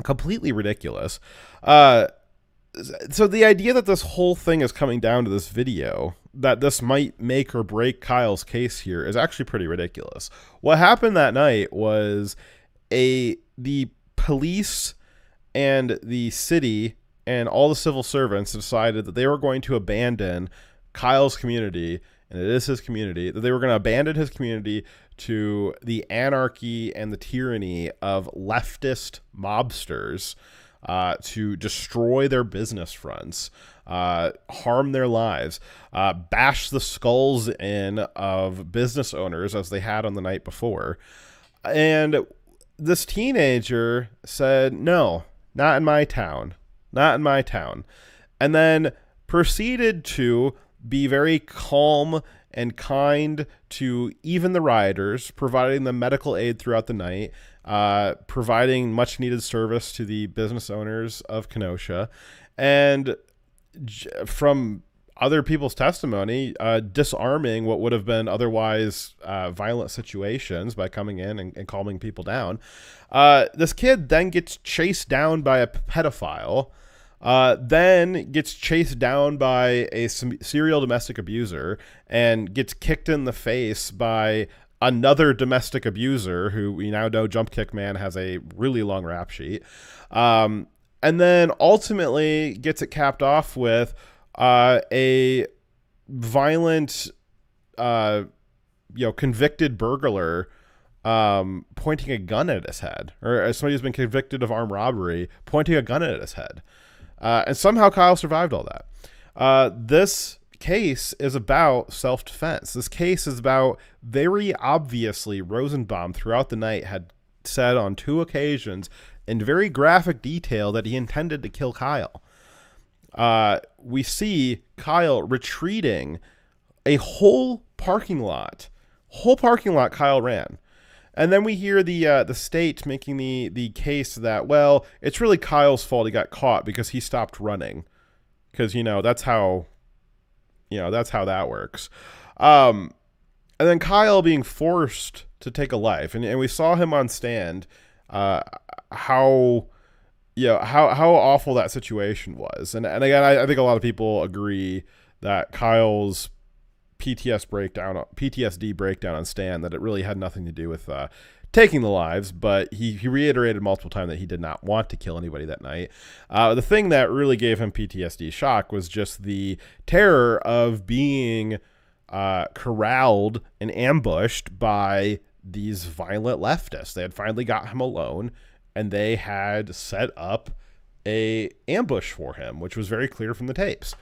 Completely ridiculous. So the idea that this whole thing is coming down to this video, that this might make or break Kyle's case here, is actually pretty ridiculous. What happened that night was the police and the city and all the civil servants decided that they were going to abandon Kyle's community, and it is his community, that they were going to abandon his community to the anarchy and the tyranny of leftist mobsters to destroy their business fronts, harm their lives, bash the skulls in of business owners as they had on the night before. And this teenager said, no, not in my town, not in my town. And then proceeded to be very calm and kind to even the rioters, providing them medical aid throughout the night, providing much needed service to the business owners of Kenosha, and from other people's testimony, disarming what would have been otherwise violent situations by coming in and calming people down. This kid then gets chased down by a pedophile, then gets chased down by a serial domestic abuser and gets kicked in the face by another domestic abuser who we now know Jump Kick Man has a really long rap sheet. And then ultimately gets it capped off with a violent, convicted burglar pointing a gun at his head, or somebody who's been convicted of armed robbery pointing a gun at his head. And somehow Kyle survived all that. This case is about self-defense. This case is about, very obviously, Rosenbaum throughout the night had said on 2 occasions in very graphic detail that he intended to kill Kyle. We see Kyle retreating a whole parking lot. Kyle ran. And then we hear the state making the case that, well, it's really Kyle's fault he got caught because he stopped running. Because, that's how that works. And then Kyle being forced to take a life. And we saw him on stand, how awful that situation was. And again, I think a lot of people agree that Kyle's PTSD breakdown on stand, that it really had nothing to do with taking the lives, but he reiterated multiple times that he did not want to kill anybody that night. The thing that really gave him PTSD shock was just the terror of being corralled and ambushed by these violent leftists. They had finally got him alone, and they had set up a ambush for him, which was very clear from the tapes.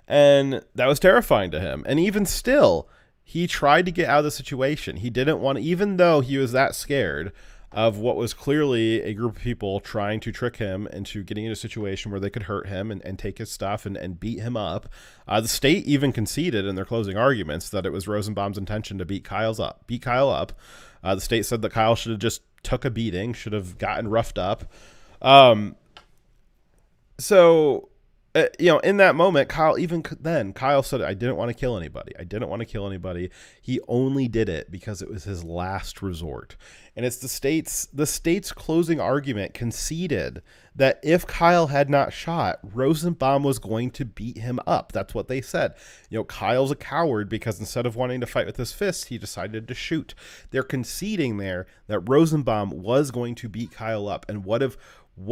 And that was terrifying to him. And even still, he tried to get out of the situation. He didn't want to, even though he was that scared of what was clearly a group of people trying to trick him into getting into a situation where they could hurt him and take his stuff and beat him up. The state even conceded in their closing arguments that it was Rosenbaum's intention to beat Kyle up. The state said that Kyle should have just took a beating, should have gotten roughed up. In that moment, Kyle said, I didn't want to kill anybody. He only did it because it was his last resort. And it's the state's closing argument conceded that if Kyle had not shot, Rosenbaum was going to beat him up. That's what they said. Kyle's a coward because instead of wanting to fight with his fists, he decided to shoot. They're conceding there that Rosenbaum was going to beat Kyle up. And what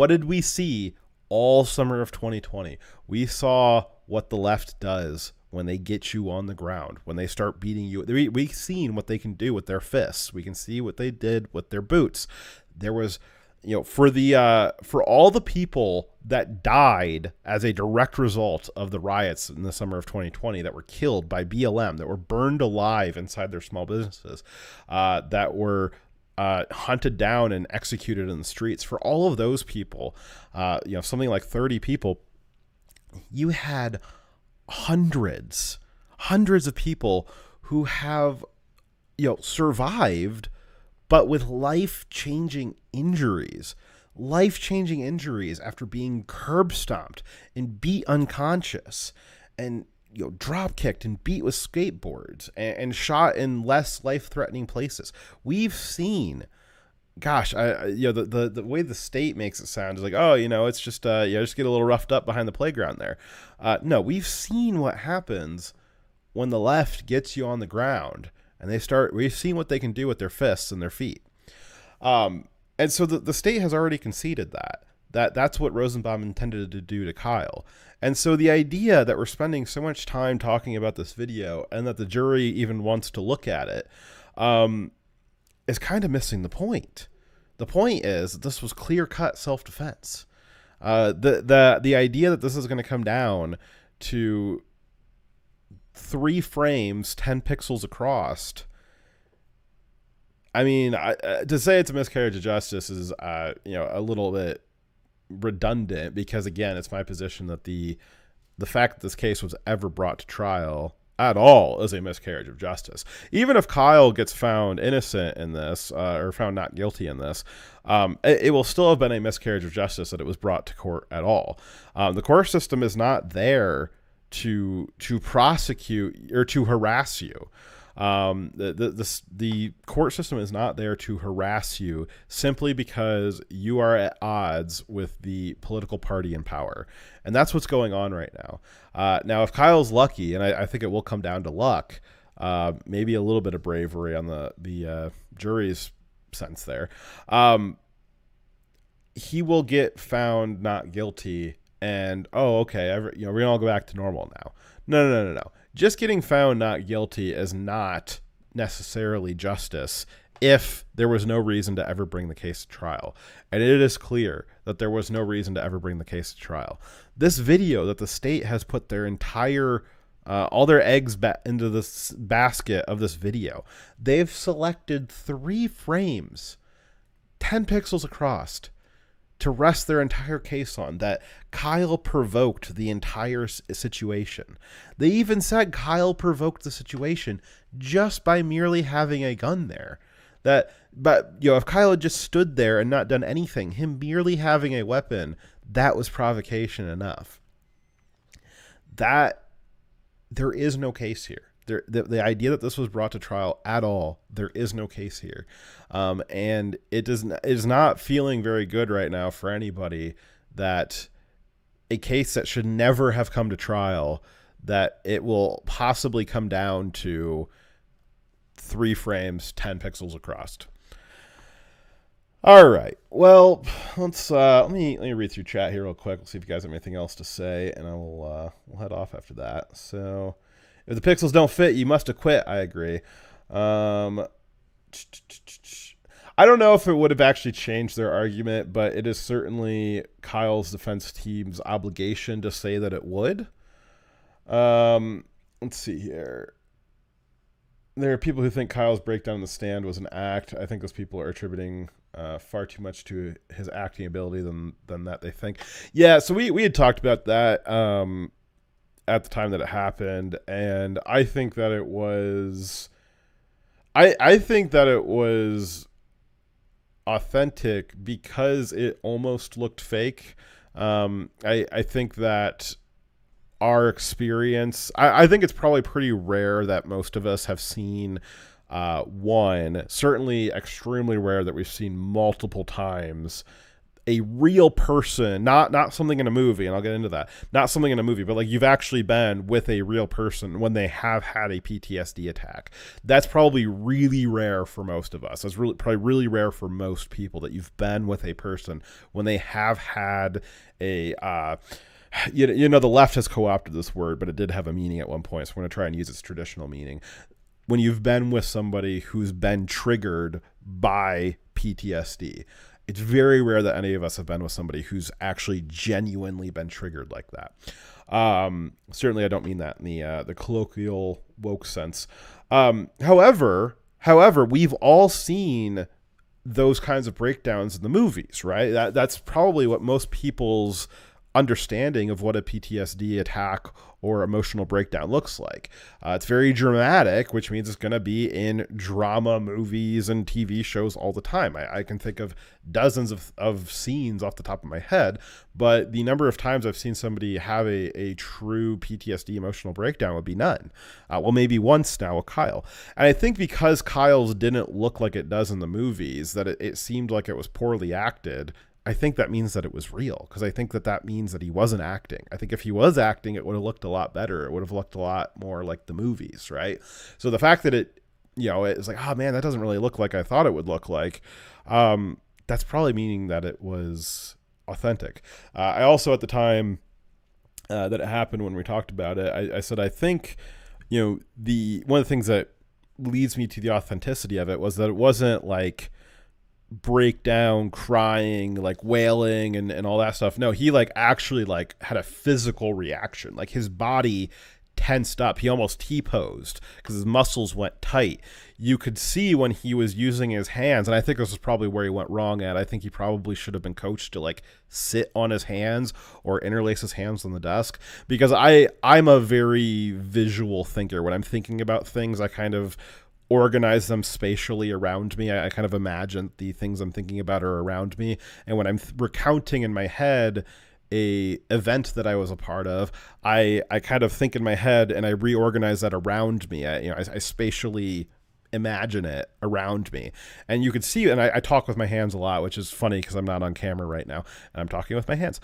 did we see all summer of 2020? We saw what the left does when they get you on the ground, when they start beating you. We've seen what they can do with their fists. We can see what they did with their boots. There was, for all the people that died as a direct result of the riots in the summer of 2020 that were killed by BLM, that were burned alive inside their small businesses, that were hunted down and executed in the streets, for all of those people, something like 30 people, you had hundreds of people who have, survived, but with life-changing injuries after being curb stomped and beat unconscious and drop kicked and beat with skateboards and shot in less life-threatening places. We've seen, the way the state makes it sound is like, it's just just get a little roughed up behind the playground there. No, we've seen what happens when the left gets you on the ground and we've seen what they can do with their fists and their feet. And so the state has already conceded that's what Rosenbaum intended to do to Kyle. And so the idea that we're spending so much time talking about this video and that the jury even wants to look at it is kind of missing the point. The point is, this was clear-cut self-defense. The idea that this is going to come down to 3 frames, 10 pixels across. I mean, to say it's a miscarriage of justice is, a little bit redundant, because again, it's my position that the fact that this case was ever brought to trial at all is a miscarriage of justice. Even if Kyle gets found innocent in this, or found not guilty in this, it will still have been a miscarriage of justice that it was brought to court at all. The court system is not there to prosecute or to harass you. The court system is not there to harass you simply because you are at odds with the political party in power. And that's what's going on right now. Now, if Kyle's lucky, and I think it will come down to luck, maybe a little bit of bravery on the jury's sense there, he will get found not guilty, and okay, we're gonna all go back to normal now. No. Just getting found not guilty is not necessarily justice if there was no reason to ever bring the case to trial. And it is clear that there was no reason to ever bring the case to trial. This video that the state has put their entire, all their eggs into this basket of this video, they've selected 3 frames, 10 pixels across, to rest their entire case on, that Kyle provoked the entire situation. They even said Kyle provoked the situation just by merely having a gun there. But if Kyle had just stood there and not done anything, him merely having a weapon, that was provocation enough. That there is no case here. The idea that this was brought to trial at all, there is no case here. And it is not feeling very good right now for anybody that a case that should never have come to trial, that it will possibly come down to 3 frames, 10 pixels across. All right. Well, let me read through chat here real quick. We'll see if you guys have anything else to say, and we'll head off after that. So, if the pixels don't fit, you must have quit. I agree. I don't know if it would have actually changed their argument, but it is certainly Kyle's defense team's obligation to say that it would. Let's see here. There are people who think Kyle's breakdown in the stand was an act. I think those people are attributing far too much to his acting ability than that they think. Yeah, so we had talked about that at the time that it happened, and I think that it was I think that it was authentic because it almost looked fake. I think that our experience, I think it's probably pretty rare that most of us have seen certainly extremely rare that we've seen multiple times a real person, not something in a movie, and I'll get into that, not something in a movie, but like you've actually been with a real person when they have had a PTSD attack. That's probably really rare for most of us. That's probably really rare for most people, that you've been with a person when they have had a the left has co-opted this word, but it did have a meaning at one point, so we're going to try and use its traditional meaning. When you've been with somebody who's been triggered by PTSD. It's very rare that any of us have been with somebody who's actually genuinely been triggered like that. Certainly I don't mean that in the colloquial woke sense. However, we've all seen those kinds of breakdowns in the movies, right? That's probably what most people's understanding of what a PTSD attack or emotional breakdown looks like. It's very dramatic, which means it's going to be in drama movies and TV shows all the time. I can think of dozens of scenes off the top of my head, but the number of times I've seen somebody have a true PTSD emotional breakdown would be none. Well, maybe once now with Kyle. And I think because Kyle's didn't look like it does in the movies, that it seemed like it was poorly acted, I think that means that it was real, because I think that means that he wasn't acting. I think if he was acting, it would have looked a lot better. It would have looked a lot more like the movies, right? So the fact that it's like, oh man, that doesn't really look like I thought it would look like, that's probably meaning that it was authentic. I also, at the time that it happened, when we talked about it, I said, I think, one of the things that leads me to the authenticity of it was that it wasn't like break down crying, like wailing and all that stuff. No, he like actually like had a physical reaction. Like his body tensed up. He almost T-posed because his muscles went tight. You could see when he was using his hands, and I think this is probably where he went wrong at. I think he probably should have been coached to like sit on his hands or interlace his hands on the desk, because I'm a very visual thinker. When I'm thinking about things, I kind of organize them spatially around me. I kind of imagine the things I'm thinking about are around me. And when I'm recounting in my head a event that I was a part of, I kind of think in my head and I reorganize that around me. I spatially imagine it around me. And you could see, and I talk with my hands a lot, which is funny because I'm not on camera right now and I'm talking with my hands.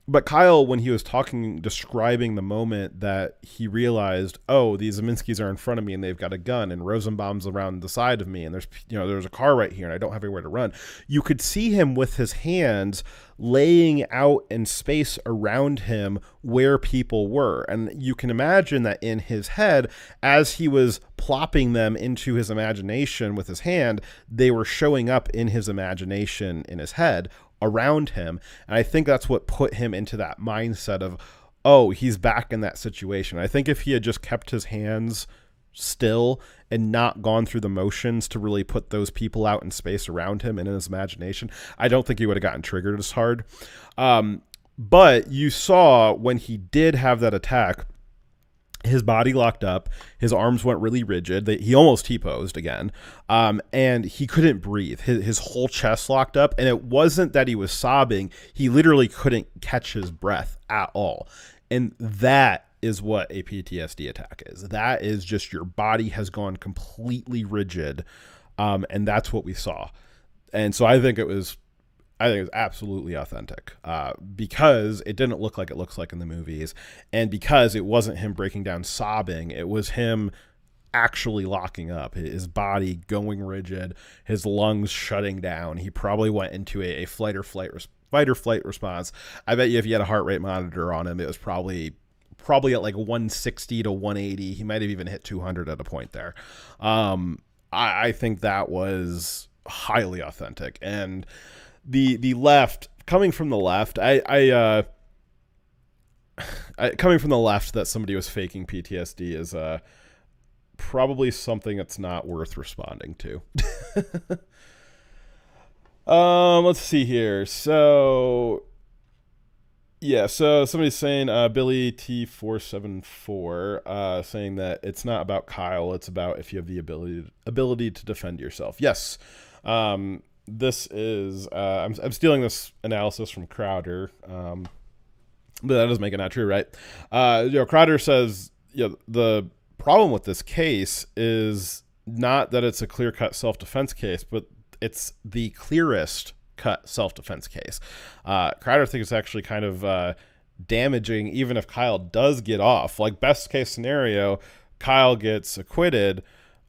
But Kyle, when he was talking, describing the moment that he realized, oh, these Zeminskis are in front of me and they've got a gun, and Rosenbaum's around the side of me, and there's a car right here and I don't have anywhere to run. You could see him with his hands laying out in space around him where people were. And you can imagine that in his head, as he was plopping them into his imagination with his hand, they were showing up in his imagination in his head around him. And I think that's what put him into that mindset of, oh, he's back in that situation. I think if he had just kept his hands still and not gone through the motions to really put those people out in space around him and in his imagination, I don't think he would have gotten triggered as hard. But you saw when he did have that attack, his body locked up, his arms went really rigid. He almost T-posed again, and he couldn't breathe. His whole chest locked up, and it wasn't that he was sobbing. He literally couldn't catch his breath at all. And that is what a PTSD attack is. That is just your body has gone completely rigid, and that's what we saw. And so I think it was absolutely authentic, because it didn't look like it looks like in the movies, and because it wasn't him breaking down sobbing. It was him actually locking up, his body going rigid, his lungs shutting down. He probably went into a fight or flight response. I bet you if you had a heart rate monitor on him, it was probably at like 160 to 180. He might have even hit 200 at a point there. I think that was highly authentic. And the left, coming from the left, coming from the left that somebody was faking PTSD is probably something that's not worth responding to. Let's see here. So somebody's saying, Billy T474, saying that it's not about Kyle, it's about if you have the ability to defend yourself. Yes. This is I'm stealing this analysis from Crowder, but that doesn't make it not true, right? Crowder says, the problem with this case is not that it's a clear-cut self-defense case, but it's the clearest cut self-defense case. Crowder thinks it's actually kind of damaging, even if Kyle does get off. Like, best case scenario, Kyle gets acquitted.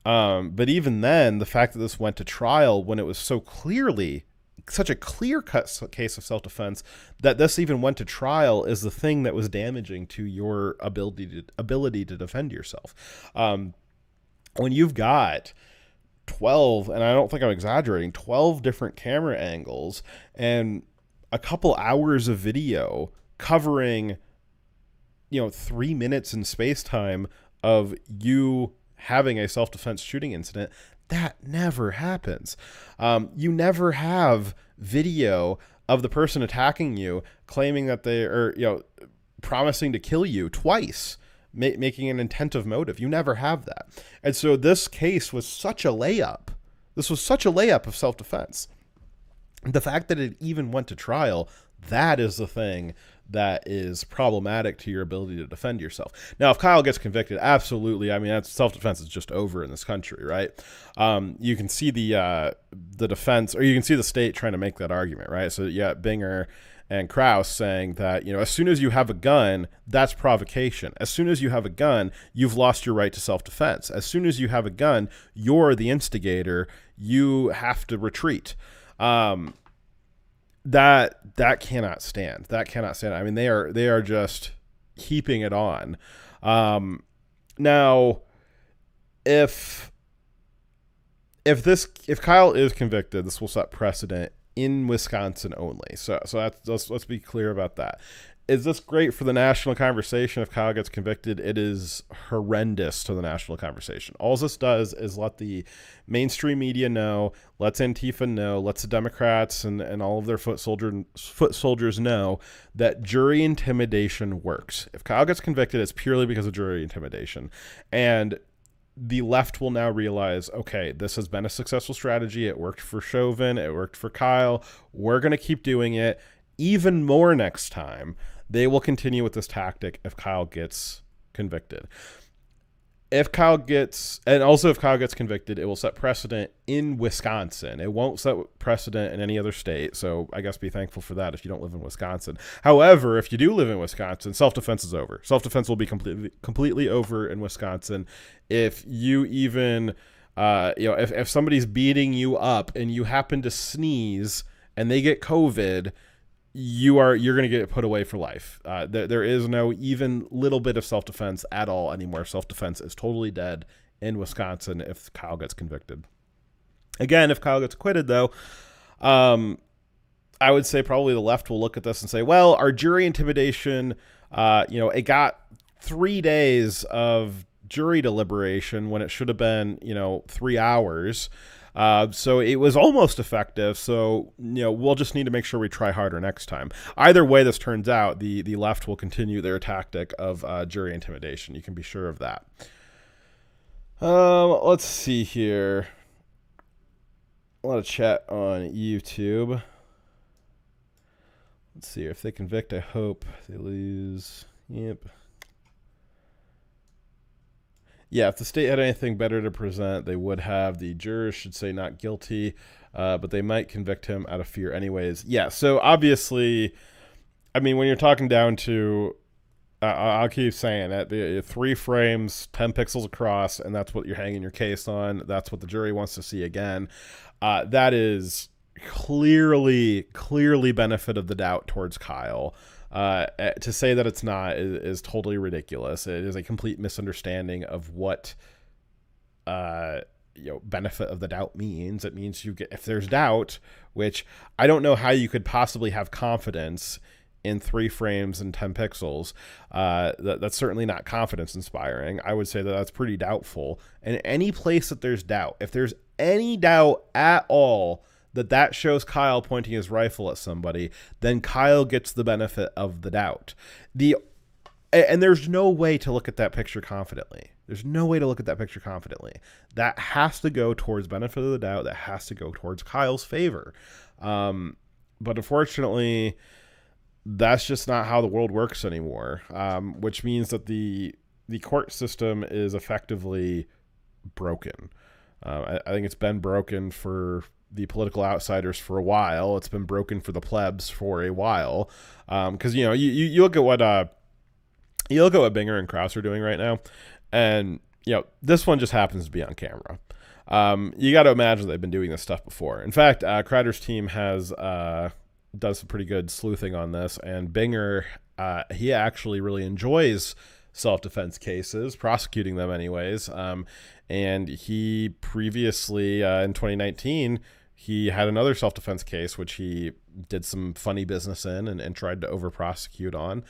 But even then, the fact that this went to trial when it was such a clear-cut case of self-defense, that this even went to trial is the thing that was damaging to your ability to defend yourself. When you've got 12, and I don't think I'm exaggerating, 12 different camera angles and a couple hours of video covering, 3 minutes in space-time of you having a self-defense shooting incident, that never happens. You never have video of the person attacking you claiming that they are, promising to kill you twice, making an intent of motive. You never have that. And so this case was such a layup. This was such a layup of self-defense. The fact that it even went to trial, that is the thing that is problematic to your ability to defend yourself. Now, if Kyle gets convicted, absolutely. I mean, that's, self-defense is just over in this country, right? You can see the defense, or you can see the state trying to make that argument, right? So yeah, Binger and Krause saying that, as soon as you have a gun, that's provocation. As soon as you have a gun, you've lost your right to self-defense. As soon as you have a gun, you're the instigator. You have to retreat. That cannot stand. That cannot stand. I mean, they are just heaping it on. Now, if if Kyle is convicted, this will set precedent in Wisconsin only. So let's be clear about that. Is this great for the national conversation if Kyle gets convicted? It is horrendous to the national conversation. All this does is let the mainstream media know, lets Antifa know, lets the Democrats and all of their foot soldiers know that jury intimidation works. If Kyle gets convicted, it's purely because of jury intimidation. And the left will now realize, okay, this has been a successful strategy. It worked for Chauvin. It worked for Kyle. We're going to keep doing it even more next time. They will continue with this tactic if Kyle gets convicted. If Kyle gets convicted, it will set precedent in Wisconsin. It won't set precedent in any other state. So I guess be thankful for that if you don't live in Wisconsin. However, if you do live in Wisconsin, self-defense is over. Self-defense will be completely over in Wisconsin. If you even, if somebody's beating you up and you happen to sneeze and they get COVID, you're going to get put away for life. There is no even little bit of self-defense at all anymore. Self-defense is totally dead in Wisconsin if Kyle gets convicted. Again, if Kyle gets acquitted, though, I would say probably the left will look at this and say, well, our jury intimidation, it got 3 days of jury deliberation when it should have been, 3 hours. So it was almost effective. So, we'll just need to make sure we try harder next time. Either way this turns out, the left will continue their tactic of jury intimidation. You can be sure of that. Let's see here. A lot of chat on YouTube. Let's see. If they convict, I hope they lose. Yep. Yeah, if the state had anything better to present, they would have. The jurors should say not guilty, but they might convict him out of fear anyways. Yeah, so obviously, I mean, when you're talking down to, I'll keep saying it, the 3 frames, 10 pixels across, and that's what you're hanging your case on. That's what the jury wants to see again. That is clearly benefit of the doubt towards Kyle. To say that it's not is totally ridiculous. It is a complete misunderstanding of what benefit of the doubt means. It means if there's doubt, which I don't know how you could possibly have confidence in 3 frames and 10 pixels. That's certainly not confidence inspiring. I would say that that's pretty doubtful. And any place that there's doubt, if there's any doubt at all that shows Kyle pointing his rifle at somebody, then Kyle gets the benefit of the doubt. And there's no way to look at that picture confidently. That has to go towards benefit of the doubt. That has to go towards Kyle's favor. But unfortunately, that's just not how the world works anymore, which means that the court system is effectively broken. I think it's been broken for the political outsiders for a while. It's been broken for the plebs for a while. Because you look at what Binger and Krause are doing right now, and this one just happens to be on camera. You got to imagine they've been doing this stuff before. In fact, Kreider's team has does some pretty good sleuthing on this, and Binger he actually really enjoys self-defense cases, prosecuting them anyways. And he previously in 2019. He had another self-defense case, which he did some funny business in and tried to over-prosecute on.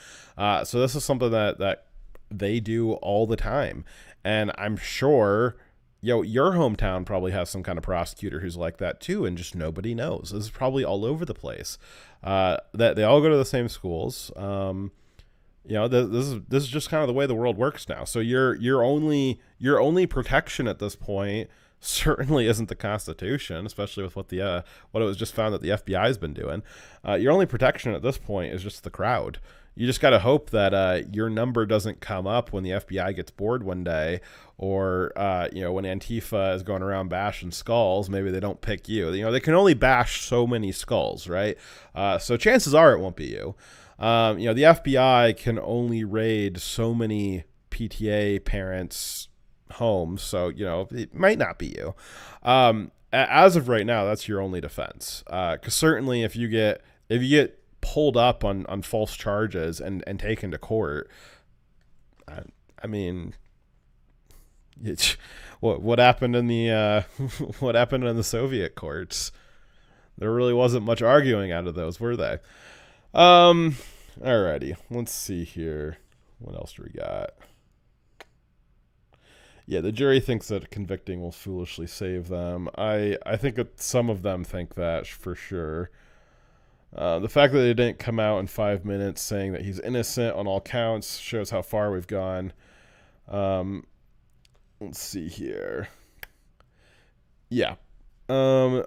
So this is something that they do all the time. And I'm sure, your hometown probably has some kind of prosecutor who's like that too, and just nobody knows. This is probably all over the place. That they all go to the same schools. This is just kind of the way the world works now. So your only protection at this point certainly isn't the Constitution, especially with what it was just found that the FBI has been doing. Your only protection at this point is just the crowd. You just got to hope that your number doesn't come up when the FBI gets bored one day, or when Antifa is going around bashing skulls, maybe they don't pick you. They can only bash so many skulls, right? So chances are it won't be you. The FBI can only raid so many PTA parents' homes, so it might not be you. As of right now, that's your only defense. Because certainly, if you get pulled up on false charges and taken to court, I mean, what happened in the what happened in the Soviet courts? There really wasn't much arguing out of those, were they? Alrighty, let's see here. What else do we got? Yeah, the jury thinks that convicting will foolishly save them. I think that some of them think that for sure. The fact that they didn't come out in 5 minutes saying that he's innocent on all counts shows how far we've gone. Let's see here. Yeah. Yeah.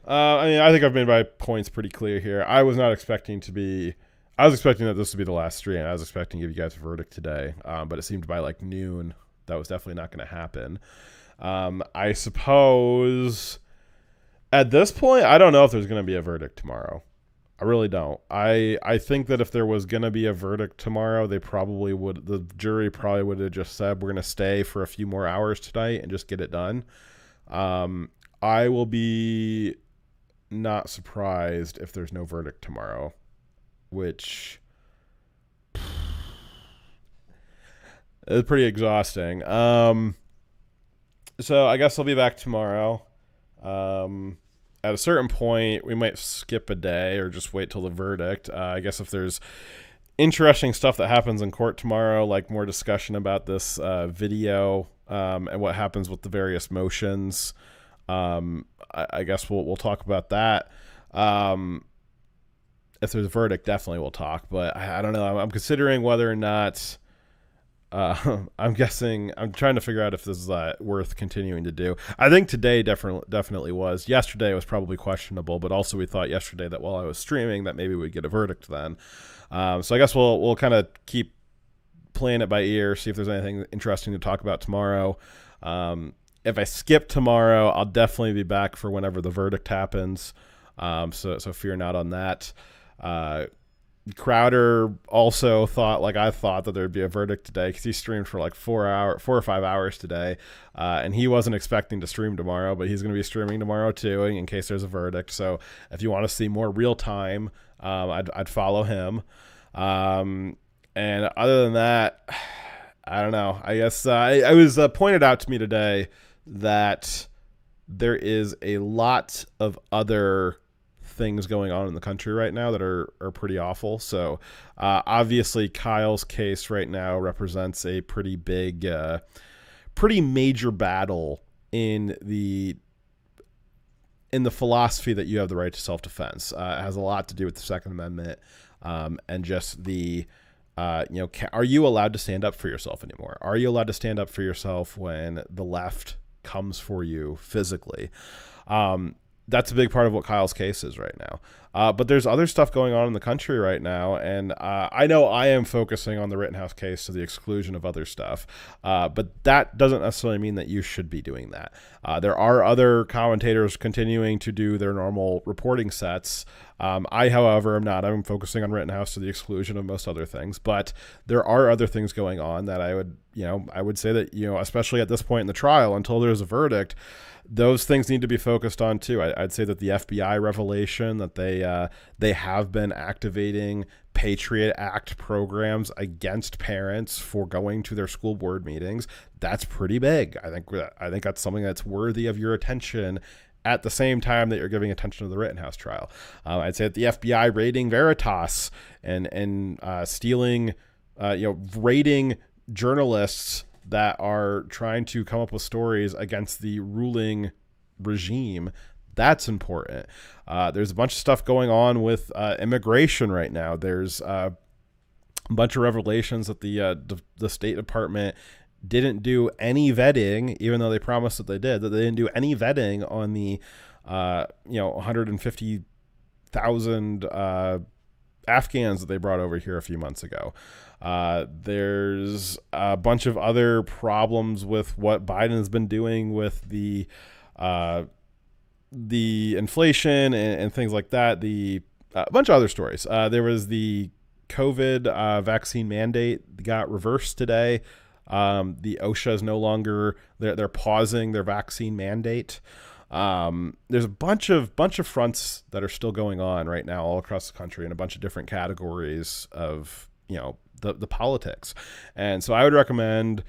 I mean, I think I've made my points pretty clear here. I was expecting that this would be the last stream. I was expecting to give you guys a verdict today. But it seemed by like noon that was definitely not going to happen. I suppose at this point, I don't know if there's going to be a verdict tomorrow. I really don't. I think that if there was going to be a verdict tomorrow, the jury probably would have just said, we're going to stay for a few more hours tonight and just get it done. I will be not surprised if there's no verdict tomorrow, which is pretty exhausting. So I guess I'll be back tomorrow. At a certain point, we might skip a day or just wait till the verdict. I guess if there's interesting stuff that happens in court tomorrow, like more discussion about this video and what happens with the various motions, I guess we'll talk about that. If there's a verdict, definitely we'll talk. But I don't know. I'm considering whether or not. I'm trying to figure out if this is worth continuing to do. I think today definitely was. Yesterday was probably questionable, but also we thought yesterday that while I was streaming that maybe we'd get a verdict then. So I guess we'll kind of keep playing it by ear, see if there's anything interesting to talk about tomorrow. If I skip tomorrow, I'll definitely be back for whenever the verdict happens. So fear not on that. Crowder also thought, like I thought, that there'd be a verdict today because he streamed for like 4 or 5 hours today, and he wasn't expecting to stream tomorrow, but he's going to be streaming tomorrow too in case there's a verdict. So if you want to see more real time, I'd follow him. And other than that, I don't know. I guess I was pointed out to me today that there is a lot of other things going on in the country right now that are pretty awful. So obviously Kyle's case right now represents a pretty big, pretty major battle in the philosophy that you have the right to self-defense. It has a lot to do with the Second Amendment and just the are you allowed to stand up for yourself anymore? Are you allowed to stand up for yourself when the left comes for you physically? That's a big part of what Kyle's case is right now. But there's other stuff going on in the country right now, and I know I am focusing on the Rittenhouse case to the exclusion of other stuff, but that doesn't necessarily mean that you should be doing that. There are other commentators continuing to do their normal reporting sets. I, however, am not. I'm focusing on Rittenhouse to the exclusion of most other things, but there are other things going on that I would say that, especially at this point in the trial, until there's a verdict, those things need to be focused on too. I'd say that the FBI revelation that they have been activating Patriot Act programs against parents for going to their school board meetings, that's pretty big. I think that's something that's worthy of your attention at the same time that you're giving attention to the Rittenhouse trial. I'd say that the FBI raiding Veritas and stealing, raiding journalists that are trying to come up with stories against the ruling regime, that's important. There's a bunch of stuff going on with immigration right now. There's a bunch of revelations that the State Department didn't do any vetting, even though they promised that they did, that they didn't do any vetting on the 150,000 Afghans that they brought over here a few months ago. There's a bunch of other problems with what Biden has been doing with the inflation and things like that. A bunch of other stories. There was the COVID vaccine mandate got reversed today. The OSHA is no longer, they're pausing their vaccine mandate. There's a bunch of fronts that are still going on right now all across the country in a bunch of different categories of, the politics. And so I would recommend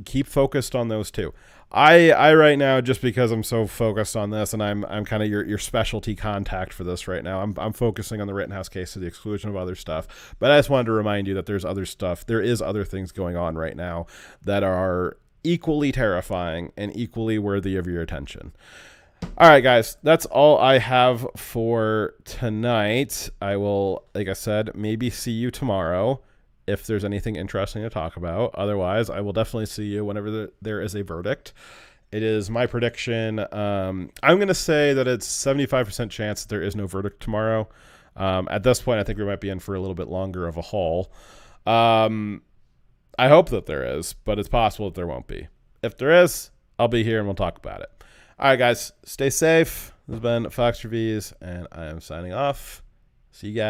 keep focused on those two. I right now, just because I'm so focused on this, and I'm kind of your specialty contact for this right now, I'm focusing on the Rittenhouse case to the exclusion of other stuff. But I just wanted to remind you that there's other stuff. There is other things going on right now that are equally terrifying and equally worthy of your attention. All right, guys, that's all I have for tonight. I will, like I said, maybe see you tomorrow if there's anything interesting to talk about. Otherwise, I will definitely see you whenever there is a verdict. It is my prediction. I'm going to say that it's 75% chance that there is no verdict tomorrow. At this point, I think we might be in for a little bit longer of a haul. I hope that there is, but it's possible that there won't be. If there is, I'll be here and we'll talk about it. All right, guys, stay safe. This has been Fox Reviews, and I am signing off. See you guys.